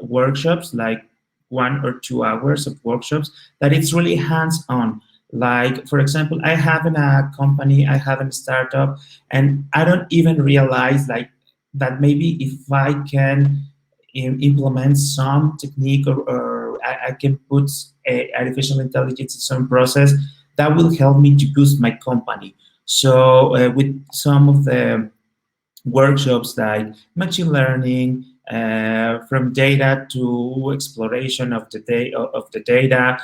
workshops, like 1 or 2 hours of workshops, that it's really hands-on. Like, for example, I have a company, I have a startup, and I don't even realize like that maybe if I can implement some technique or I can put artificial intelligence in some process that will help me to boost my company. So with some of the workshops like machine learning, from data to exploration of the data,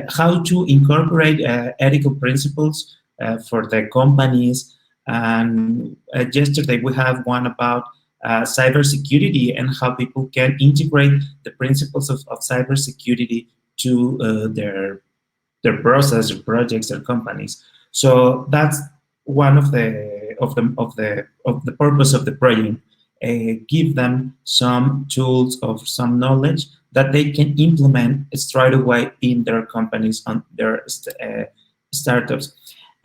how to incorporate ethical principles for the companies. And yesterday we have one about cybersecurity and how people can integrate the principles of cybersecurity to their process, or projects, or companies. So that's one of the purpose of the project. Give them some tools of some knowledge that they can implement straight away in their companies, on their startups.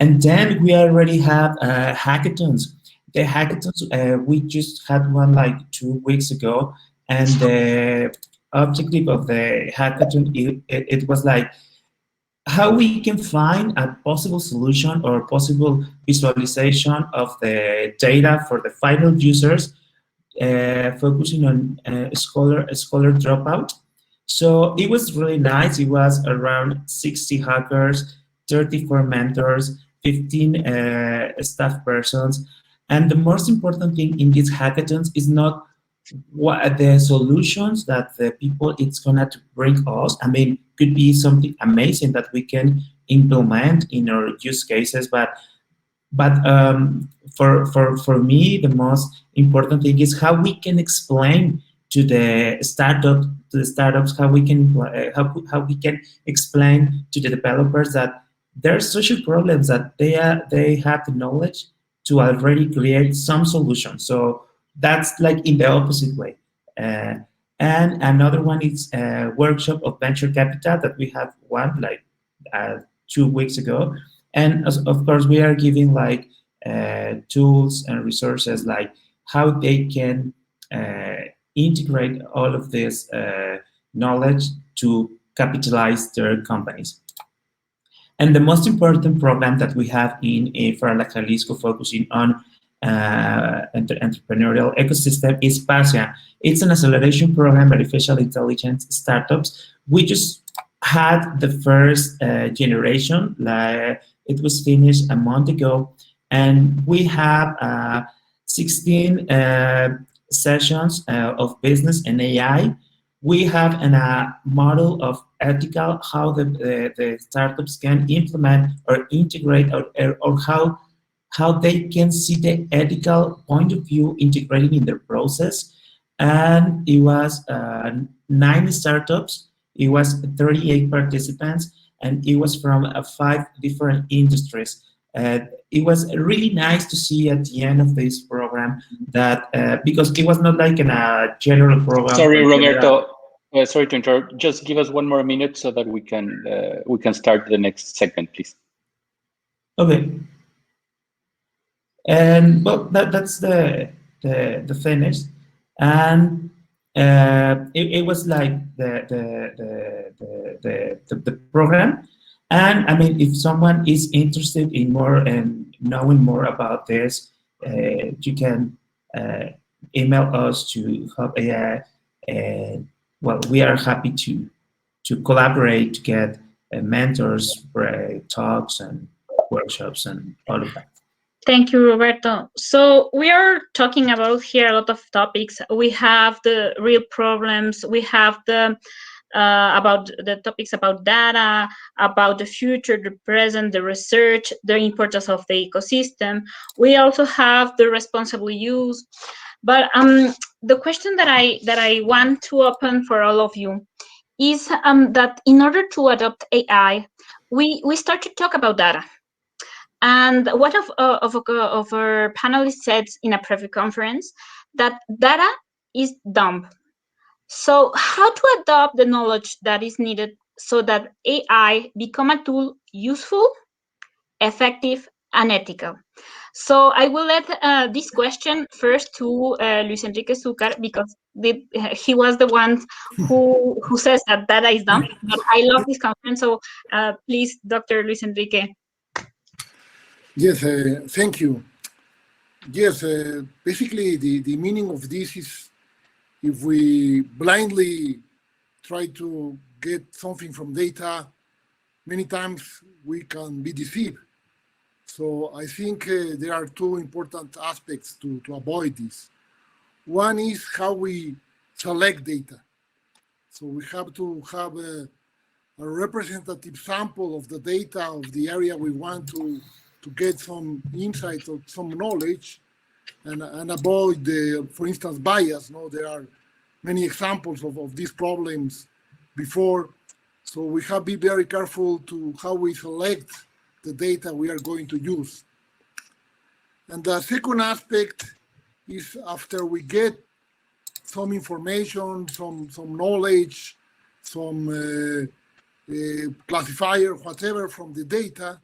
And then we already have hackathons. The hackathons, we just had one like 2 weeks ago, and the objective of the hackathon, it was like how we can find a possible solution or possible visualization of the data for the final users, focusing on scholar dropout. So it was really nice. It was around 60 hackers, 34 mentors, 15 staff persons. And the most important thing in these hackathons is not what are the solutions that the people it's gonna to bring us. I mean, could be something amazing that we can implement in our use cases, but for me, the most important thing is how we can explain to the startups, how we can how we can explain to the developers that there are social problems, that they have the knowledge to already create some solutions. So that's like in the opposite way. And another one is a workshop of venture capital that we have one like 2 weeks ago. And of course, we are giving like tools and resources, like how they can integrate all of this knowledge to capitalize their companies. And the most important program that we have in Ferala Jalisco, focusing on entrepreneurial ecosystem, is PASIA. It's an acceleration program, artificial intelligence startups. We just had the first generation, like it was finished a month ago, and we have 16 sessions of business and AI. We have a model of ethical, how the startups can implement or integrate, or how they can see the ethical point of view integrated in their process. And it was 9 startups, it was 38 participants, and it was from 5 different industries. It was really nice to see at the end of this program that, because it was not like a general program. Sorry, Roberto. Sorry to interrupt. Just give us one more minute so that we can start the next segment, please. Okay. And well, that's the finish, and it was like the program. And I mean, if someone is interested in more and knowing more about this, you can email us to Hub AI, and well, we are happy to collaborate, to get mentors, talks, and workshops, and all of that. Thank you, Roberto. So we are talking about here a lot of topics. We have the real problems. We have the about the topics about data, about the future, the present, the research, the importance of the ecosystem. We also have the responsible use. But the question that I want to open for all of you is that in order to adopt AI, we start to talk about data. And one of our panelists said in a previous conference that data is dumb. So how to adopt the knowledge that is needed so that AI become a tool useful, effective, and ethical? So I will let this question first to Luis Enrique Zúcar, because he was the one who says that data is dumb. But I love this conference, so please, Dr. Luis Enrique. Yes, thank you. Yes, basically the meaning of this is, if we blindly try to get something from data, many times we can be deceived. So I think there are two important aspects to avoid this. One is how we select data. So we have to have a representative sample of the data of the area we want to get some insight or some knowledge, and avoid the, for instance, bias. No, there are many examples of these problems before. So we have to be very careful to how we select the data we are going to use. And the second aspect is after we get some information, some knowledge, some classifier, whatever from the data,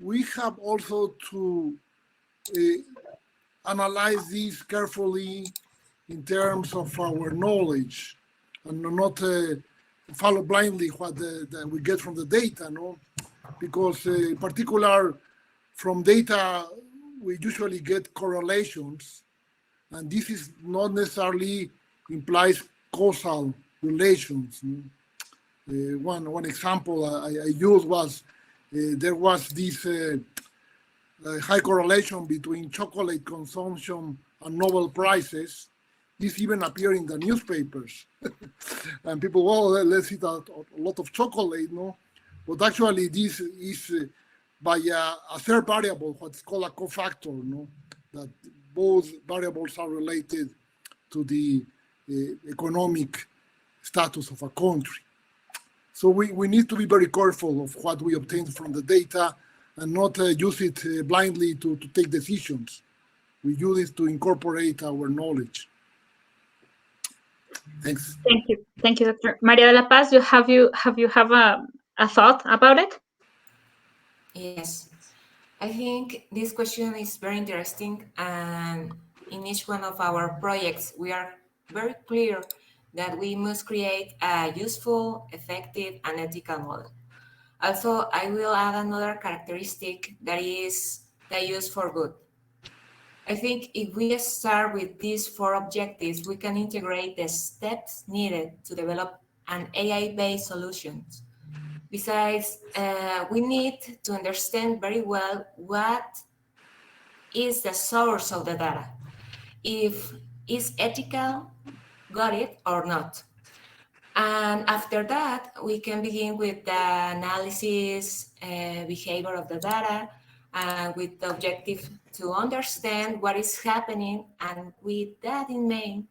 we have also to analyze this carefully in terms of our knowledge, and not follow blindly what we get from the data, no? Because in particular, from data, we usually get correlations, and this is not necessarily implies causal relations. One example I used was there was this high correlation between chocolate consumption and Nobel Prizes. This even appeared in the newspapers. And people, well, let's eat a lot of chocolate, no? But actually this is by a third variable, what's called a cofactor, no? That both variables are related to the economic status of a country. So we need to be very careful of what we obtain from the data and not use it blindly to take decisions. We use it to incorporate our knowledge. Thanks. Thank you, Dr. Maria de la Paz. You have a thought about it? Yes, I think this question is very interesting, and in each one of our projects, we are very clear that we must create a useful, effective, and ethical model. Also, I will add another characteristic, that is the use for good. I think if we start with these 4 objectives, we can integrate the steps needed to develop an AI-based solution. Besides, we need to understand very well what is the source of the data. If it's ethical, got it, or not. And after that, we can begin with the analysis, behavior of the data, with the objective to understand what is happening, and with that in mind,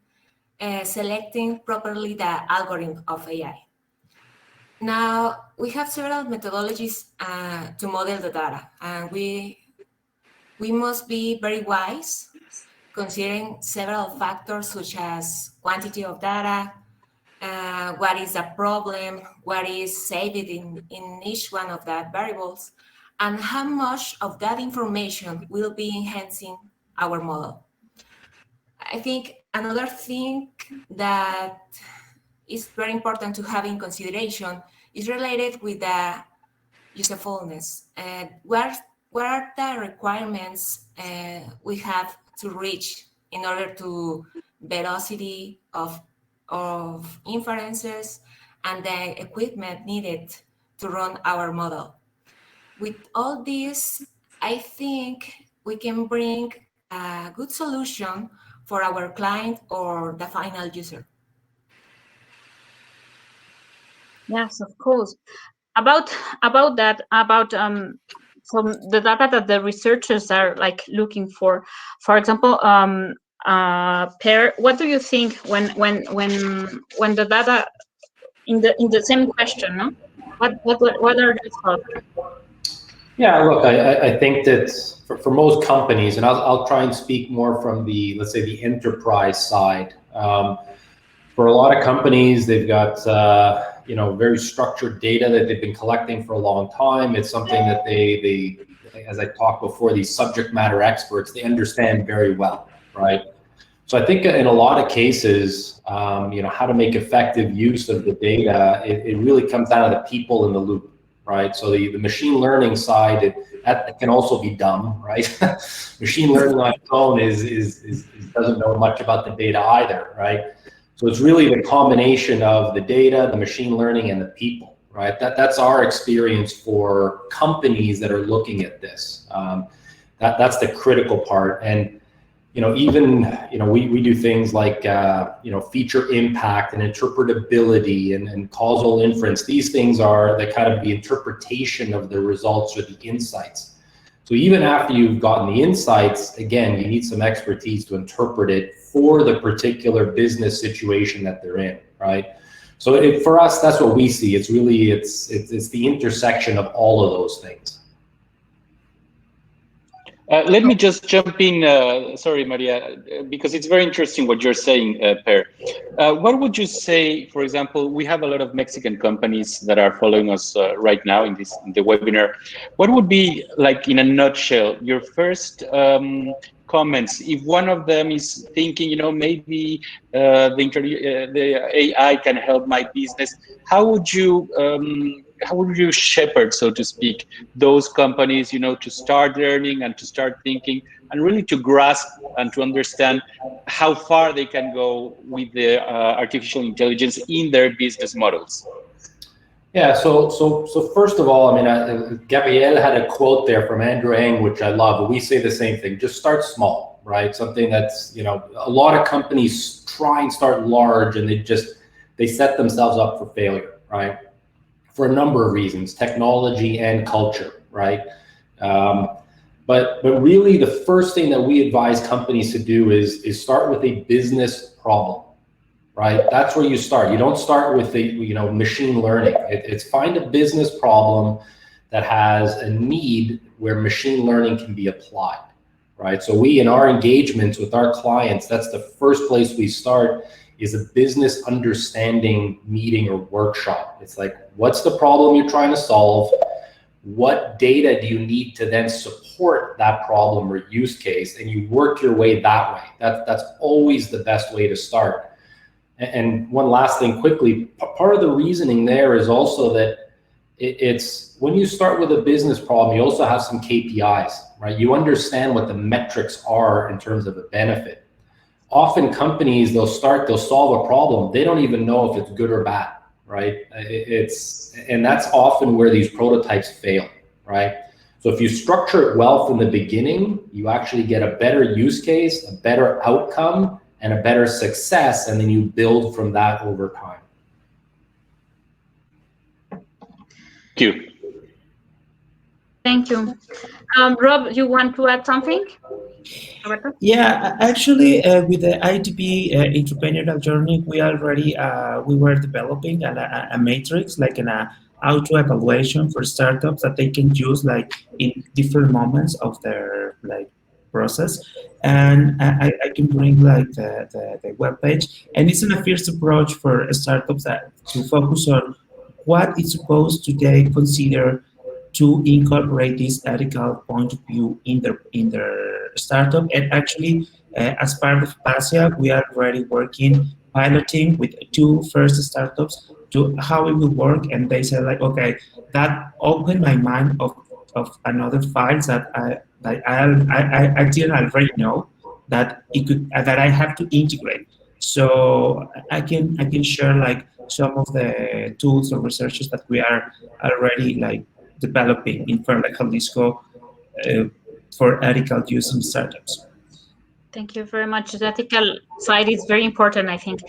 selecting properly the algorithm of AI. Now, we have several methodologies to model the data, and we must be very wise, considering several factors such as quantity of data, what is the problem, what is saved in each one of the variables, and how much of that information will be enhancing our model. I think another thing that is very important to have in consideration is related with the usefulness. What are the requirements we have to reach in order to velocity of inferences and the equipment needed to run our model? With all this, I think we can bring a good solution for our client or the final user. Yes, of course. About from the data that the researchers are like looking for example, Per, what do you think when the data in the same question, no? What are your thoughts? Yeah, look, I think that for most companies, and I'll try and speak more from the, let's say, the enterprise side. For a lot of companies, they've got very structured data that they've been collecting for a long time. It's something that they as I talked before, these subject matter experts, they understand very well, right? So I think in a lot of cases, how to make effective use of the data, it really comes down to the people in the loop, right? So the machine learning side, that can also be dumb, right? Machine learning on its own is doesn't know much about the data either, right? So it's really the combination of the data, the machine learning, and the people, right? That's our experience for companies that are looking at this. That's the critical part. And even we do things like feature impact and interpretability and causal inference. These things are the kind of the interpretation of the results or the insights. So even after you've gotten the insights, again, you need some expertise to interpret it for the particular business situation that they're in, right? So for us, that's what we see. It's really it's the intersection of all of those things. Let me just jump in, sorry, Maria, because it's very interesting what you're saying, Per. What would you say, for example, we have a lot of Mexican companies that are following us right now in the webinar. What would be, like, in a nutshell, your first comments if one of them is thinking, maybe the AI can help my business? How would you shepherd, so to speak, those companies, to start learning and to start thinking and really to grasp and to understand how far they can go with the artificial intelligence in their business models? Yeah, so first of all, I mean, Gabrielle had a quote there from Andrew Ng, which I love, but we say the same thing: just start small, right? Something that's, a lot of companies try and start large and they set themselves up for failure, right? For a number of reasons, technology and culture, right? But really the first thing that we advise companies to do is start with a business problem. Right, that's where you start. You don't start with the machine learning. It's find a business problem that has a need where machine learning can be applied. Right, so we, in our engagements with our clients, that's the first place we start, is a business understanding meeting or workshop. It's like, what's the problem you're trying to solve? What data do you need to then support that problem or use case? And you work your way that way. That's always the best way to start. And one last thing quickly, part of the reasoning there is also that it's when you start with a business problem, you also have some KPIs, right? You understand what the metrics are in terms of a benefit. Often companies, they'll solve a problem. They don't even know if it's good or bad, right? And that's often where these prototypes fail, right? So if you structure it well from the beginning, you actually get a better use case, a better outcome, and a better success, and then you build from that over time. Thank you. Thank you. Rob, you want to add something? Roberto? Yeah, actually, with the ITP entrepreneurial journey, we were developing a matrix, like an auto evaluation for startups that they can use like in different moments of their process. And I can bring like the web page, and it's a first approach for startups to focus on what is supposed to they consider to incorporate this ethical point of view in their startup. And actually, as part of PASIA, we are already piloting with 2 first startups to how it will work. And they said like, okay, that opened my mind of another files that I didn't already know that that I have to integrate. So I can share like some of the tools or researches that we are already like developing in Fair Jalisco for ethical use in startups. Thank you very much. The ethical side is very important, I think.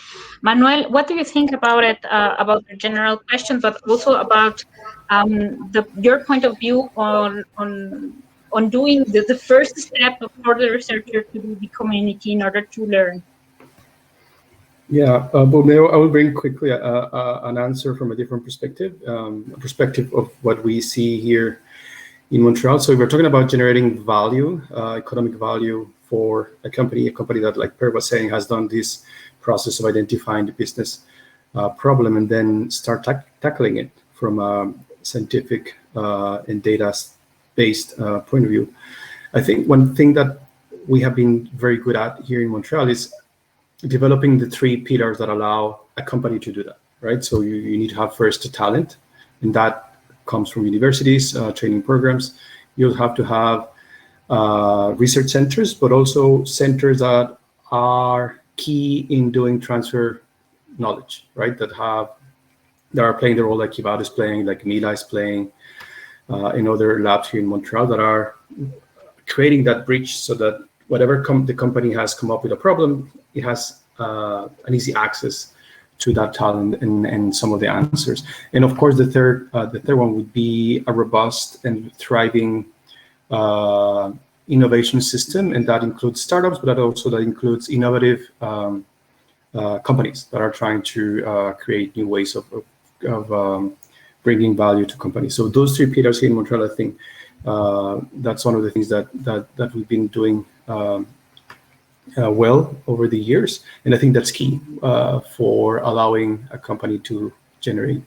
Manuel, what do you think about it, about the general question, but also about your point of view on doing the first step for the researcher to do the community in order to learn? Yeah, but I will bring quickly an answer from a different perspective, perspective of what we see here in Montreal. So we're talking about generating value, economic value for a company that, like Per was saying, has done this process of identifying the business problem and then start tackling it from a scientific and data-based point of view. I think one thing that we have been very good at here in Montreal is developing the 3 pillars that allow a company to do that, right? So you need to have first a talent, and that comes from universities, training programs. You'll have to have research centers, but also centers that are key in doing transfer knowledge, right? That are playing the role like Kivado is playing, like Mila is playing, in other labs here in Montreal that are creating that bridge so that whatever the company has come up with a problem, it has an easy access to that talent and some of the answers. And of course, the third one would be a robust and thriving innovation system, and that includes startups, but that includes innovative companies that are trying to create new ways of bringing value to companies. So those three pillars here in Montreal, I think that's one of the things that we've been doing well over the years, and I think that's key for allowing a company to generate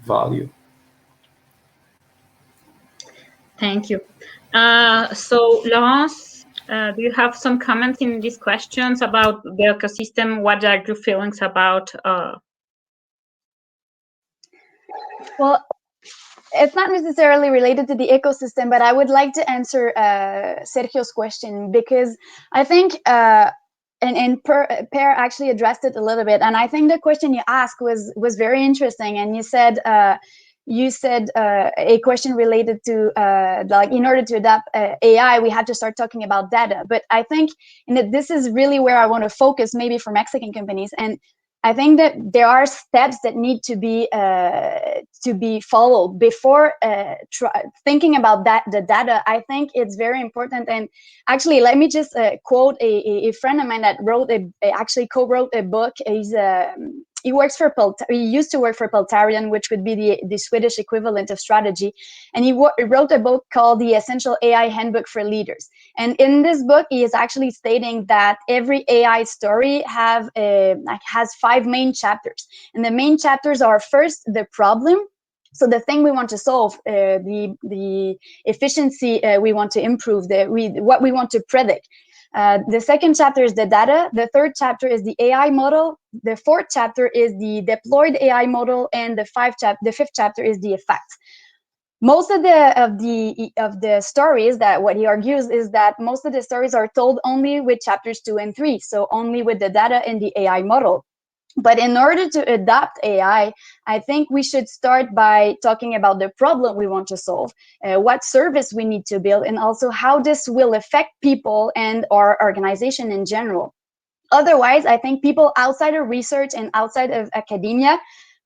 value. Thank you. So, Laurence, do you have some comments in these questions about the ecosystem? What are your feelings about? Well, it's not necessarily related to the ecosystem, but I would like to answer Sergio's question, because I think, and Per actually addressed it a little bit, and I think the question you asked was very interesting. And you said a question related to like, in order to adapt AI, we have to start talking about data. But I think this is really where I want to focus, maybe for Mexican companies. And I think that there are steps that need to be followed before thinking about the data. I think it's very important. And actually, let me just quote a friend of mine that actually co-wrote a book. He used to work for Peltarian, which would be the Swedish equivalent of strategy. And he wrote a book called The Essential AI Handbook for Leaders. And in this book, he is actually stating that every AI story has 5 main chapters. And the main chapters are, first, the problem. So the thing we want to solve, the efficiency we want to improve, what we want to predict. The second chapter is the data. The third chapter is the AI model. The fourth chapter is the deployed AI model, and the fifth chapter is the effect. Most of the stories, that what he argues is that most of the stories are told only with chapters 2 and 3, so only with the data and the AI model. But in order to adopt AI, I think we should start by talking about the problem we want to solve, what service we need to build, and also how this will affect people and our organization in general. Otherwise, I think people outside of research and outside of academia,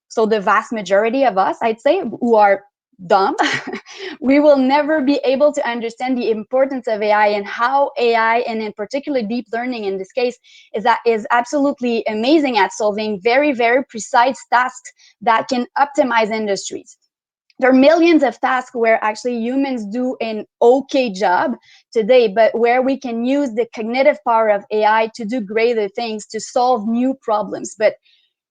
so the vast majority of us, I'd say, who are dumb, we will never be able to understand the importance of AI and how AI, and in particular deep learning in this case, is absolutely amazing at solving very, very precise tasks that can optimize industries. There are millions of tasks where actually humans do an okay job today, but where we can use the cognitive power of AI to do greater things, to solve new problems. But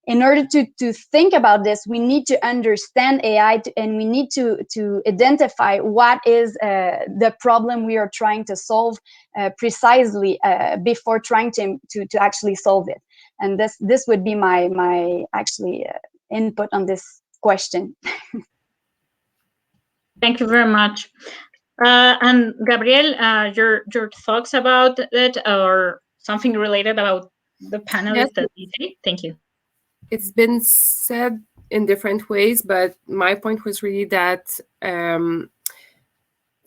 in order to think about this, we need to understand AI, and we need to identify what is the problem we are trying to solve precisely before trying to actually solve it. And this would be my actually input on this question. Thank you very much. And Gabriel, your thoughts about it, or something related about the panelists that you say? Thank you. It's been said in different ways, but my point was really that to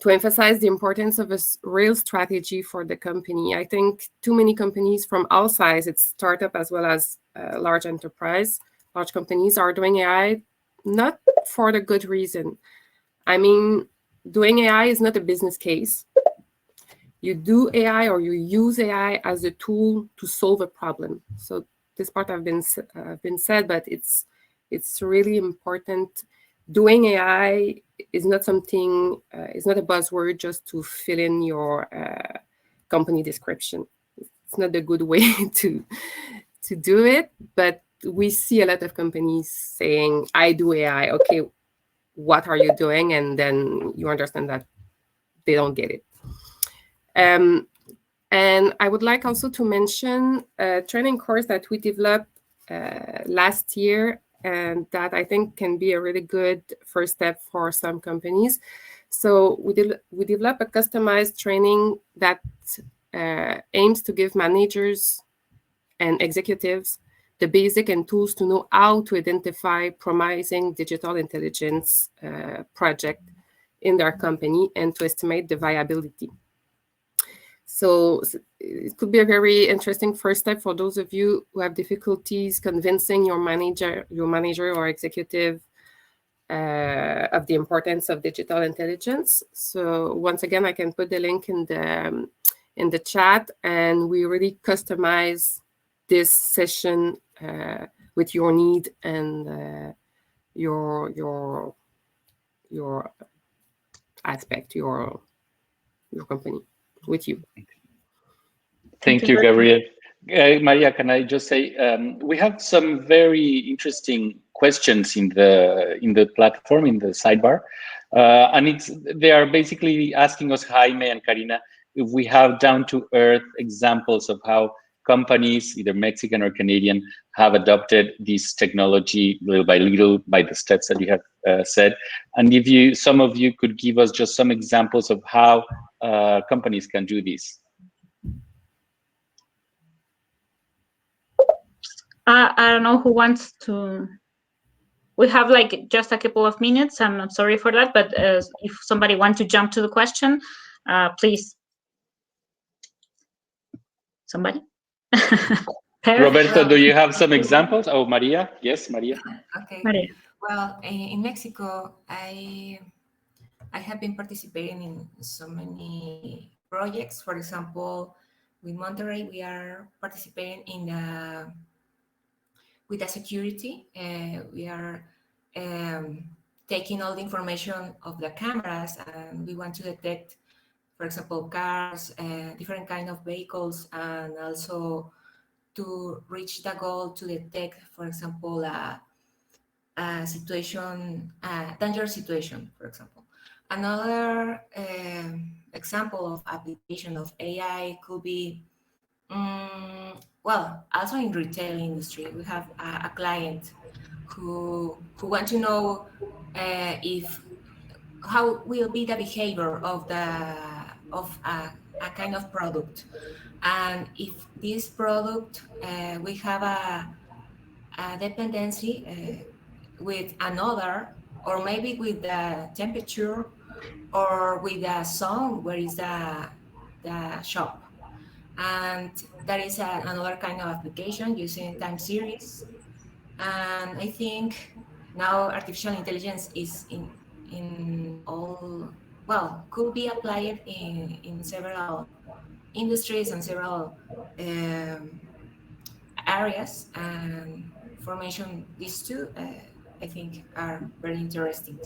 emphasize the importance of a real strategy for the company. I think too many companies from all sides, it's startup as well as large enterprise, large companies, are doing AI not for the good reason. I mean, doing AI is not a business case. You do AI, or you use AI as a tool to solve a problem. So this part have been said, but it's really important. Doing AI is not something, it's not a buzzword just to fill in your company description. It's not a good way to do it, but we see a lot of companies saying, I do AI, okay, what are you doing? And then you understand that they don't get it. And I would like also to mention a training course that we developed last year, and that I think can be a really good first step for some companies. So we developed a customized training that aims to give managers and executives the basic and tools to know how to identify promising digital intelligence project in their company and to estimate the viability. So it could be a very interesting first step for those of you who have difficulties convincing your manager or executive of the importance of digital intelligence. So once again, I can put the link in the chat, and we really customize this session with your need and your aspect, your company with you. Thank you, Gabriel. Maria, can I just say we have some very interesting questions in the platform, in the sidebar, and they are basically asking us, Jaime and Karina, if we have down-to-earth examples of how companies, either Mexican or Canadian, have adopted this technology little by little by the steps that you have said, and if some of you could give us just some examples of how companies can do this. I don't know who wants to. We have like just a couple of minutes. I'm not sorry for that, but if somebody wants to jump to the question, please. Somebody? Roberto, do you have some examples? Oh, Maria. Yes, Maria. Okay. Maria. Well, in Mexico, I have been participating in so many projects. For example, with Monterrey, we are participating in with the security. We are taking all the information of the cameras, and we want to detect, for example, cars, different kind of vehicles, and also to reach the goal to detect, for example, a situation, a dangerous situation, for example. Another example of application of AI could be, well, also in retail industry, we have a client who want to know how will be the behavior of a kind of product, and if this product we have a dependency with another, or maybe with the temperature, or with the zone where is the shop. And that is another kind of application using time series. And I think now artificial intelligence is in all, well, could be applied in several industries and several areas. And for mention these two, I think are very interesting.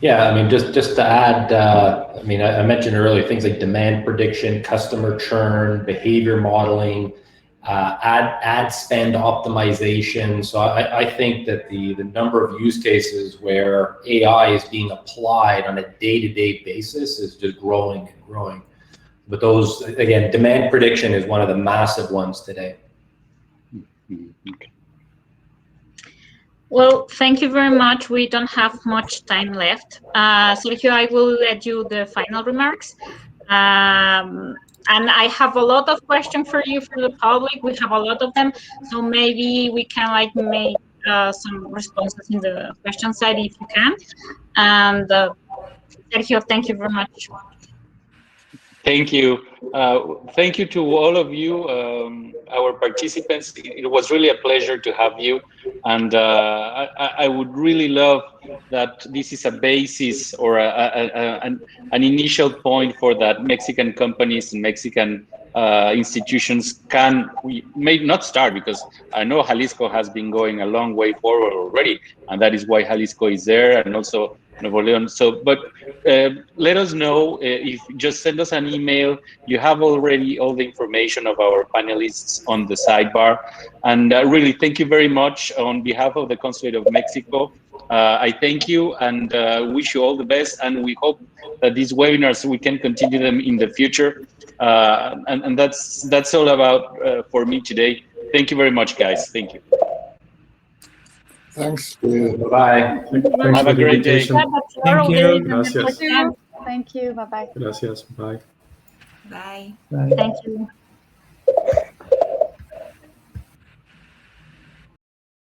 Yeah, I mean, just to add, I mean, I mentioned earlier things like demand prediction, customer churn, behavior modeling, ad spend optimization. So I think that the number of use cases where AI is being applied on a day-to-day basis is just growing and growing. But those, again, demand prediction is one of the massive ones today. Okay. Well, thank you very much. We don't have much time left. Sergio, I will let you the final remarks. And I have a lot of questions for you for the public. We have a lot of them. So maybe we can like make some responses in the question side if you can. And Sergio, thank you very much. Thank you. Thank you to all of you, our participants. It was really a pleasure to have you. And I would really love that this is a basis or an initial point for that Mexican companies and Mexican institutions we may not start, because I know Jalisco has been going a long way forward already, and that is why Jalisco is there, and also Nuevo León. So, but let us know, if just send us an email. You have already all the information of our panelists on the sidebar. And really, thank you very much on behalf of the Consulate of Mexico. I thank you and wish you all the best. And we hope that these webinars, we can continue them in the future. And that's all about for me today. Thank you very much, guys. Thank you. Thanks. Bye-bye. Have a great day. Thank you. Gracias. Thank you. Bye-bye. Gracias. Bye. Bye. Thank you.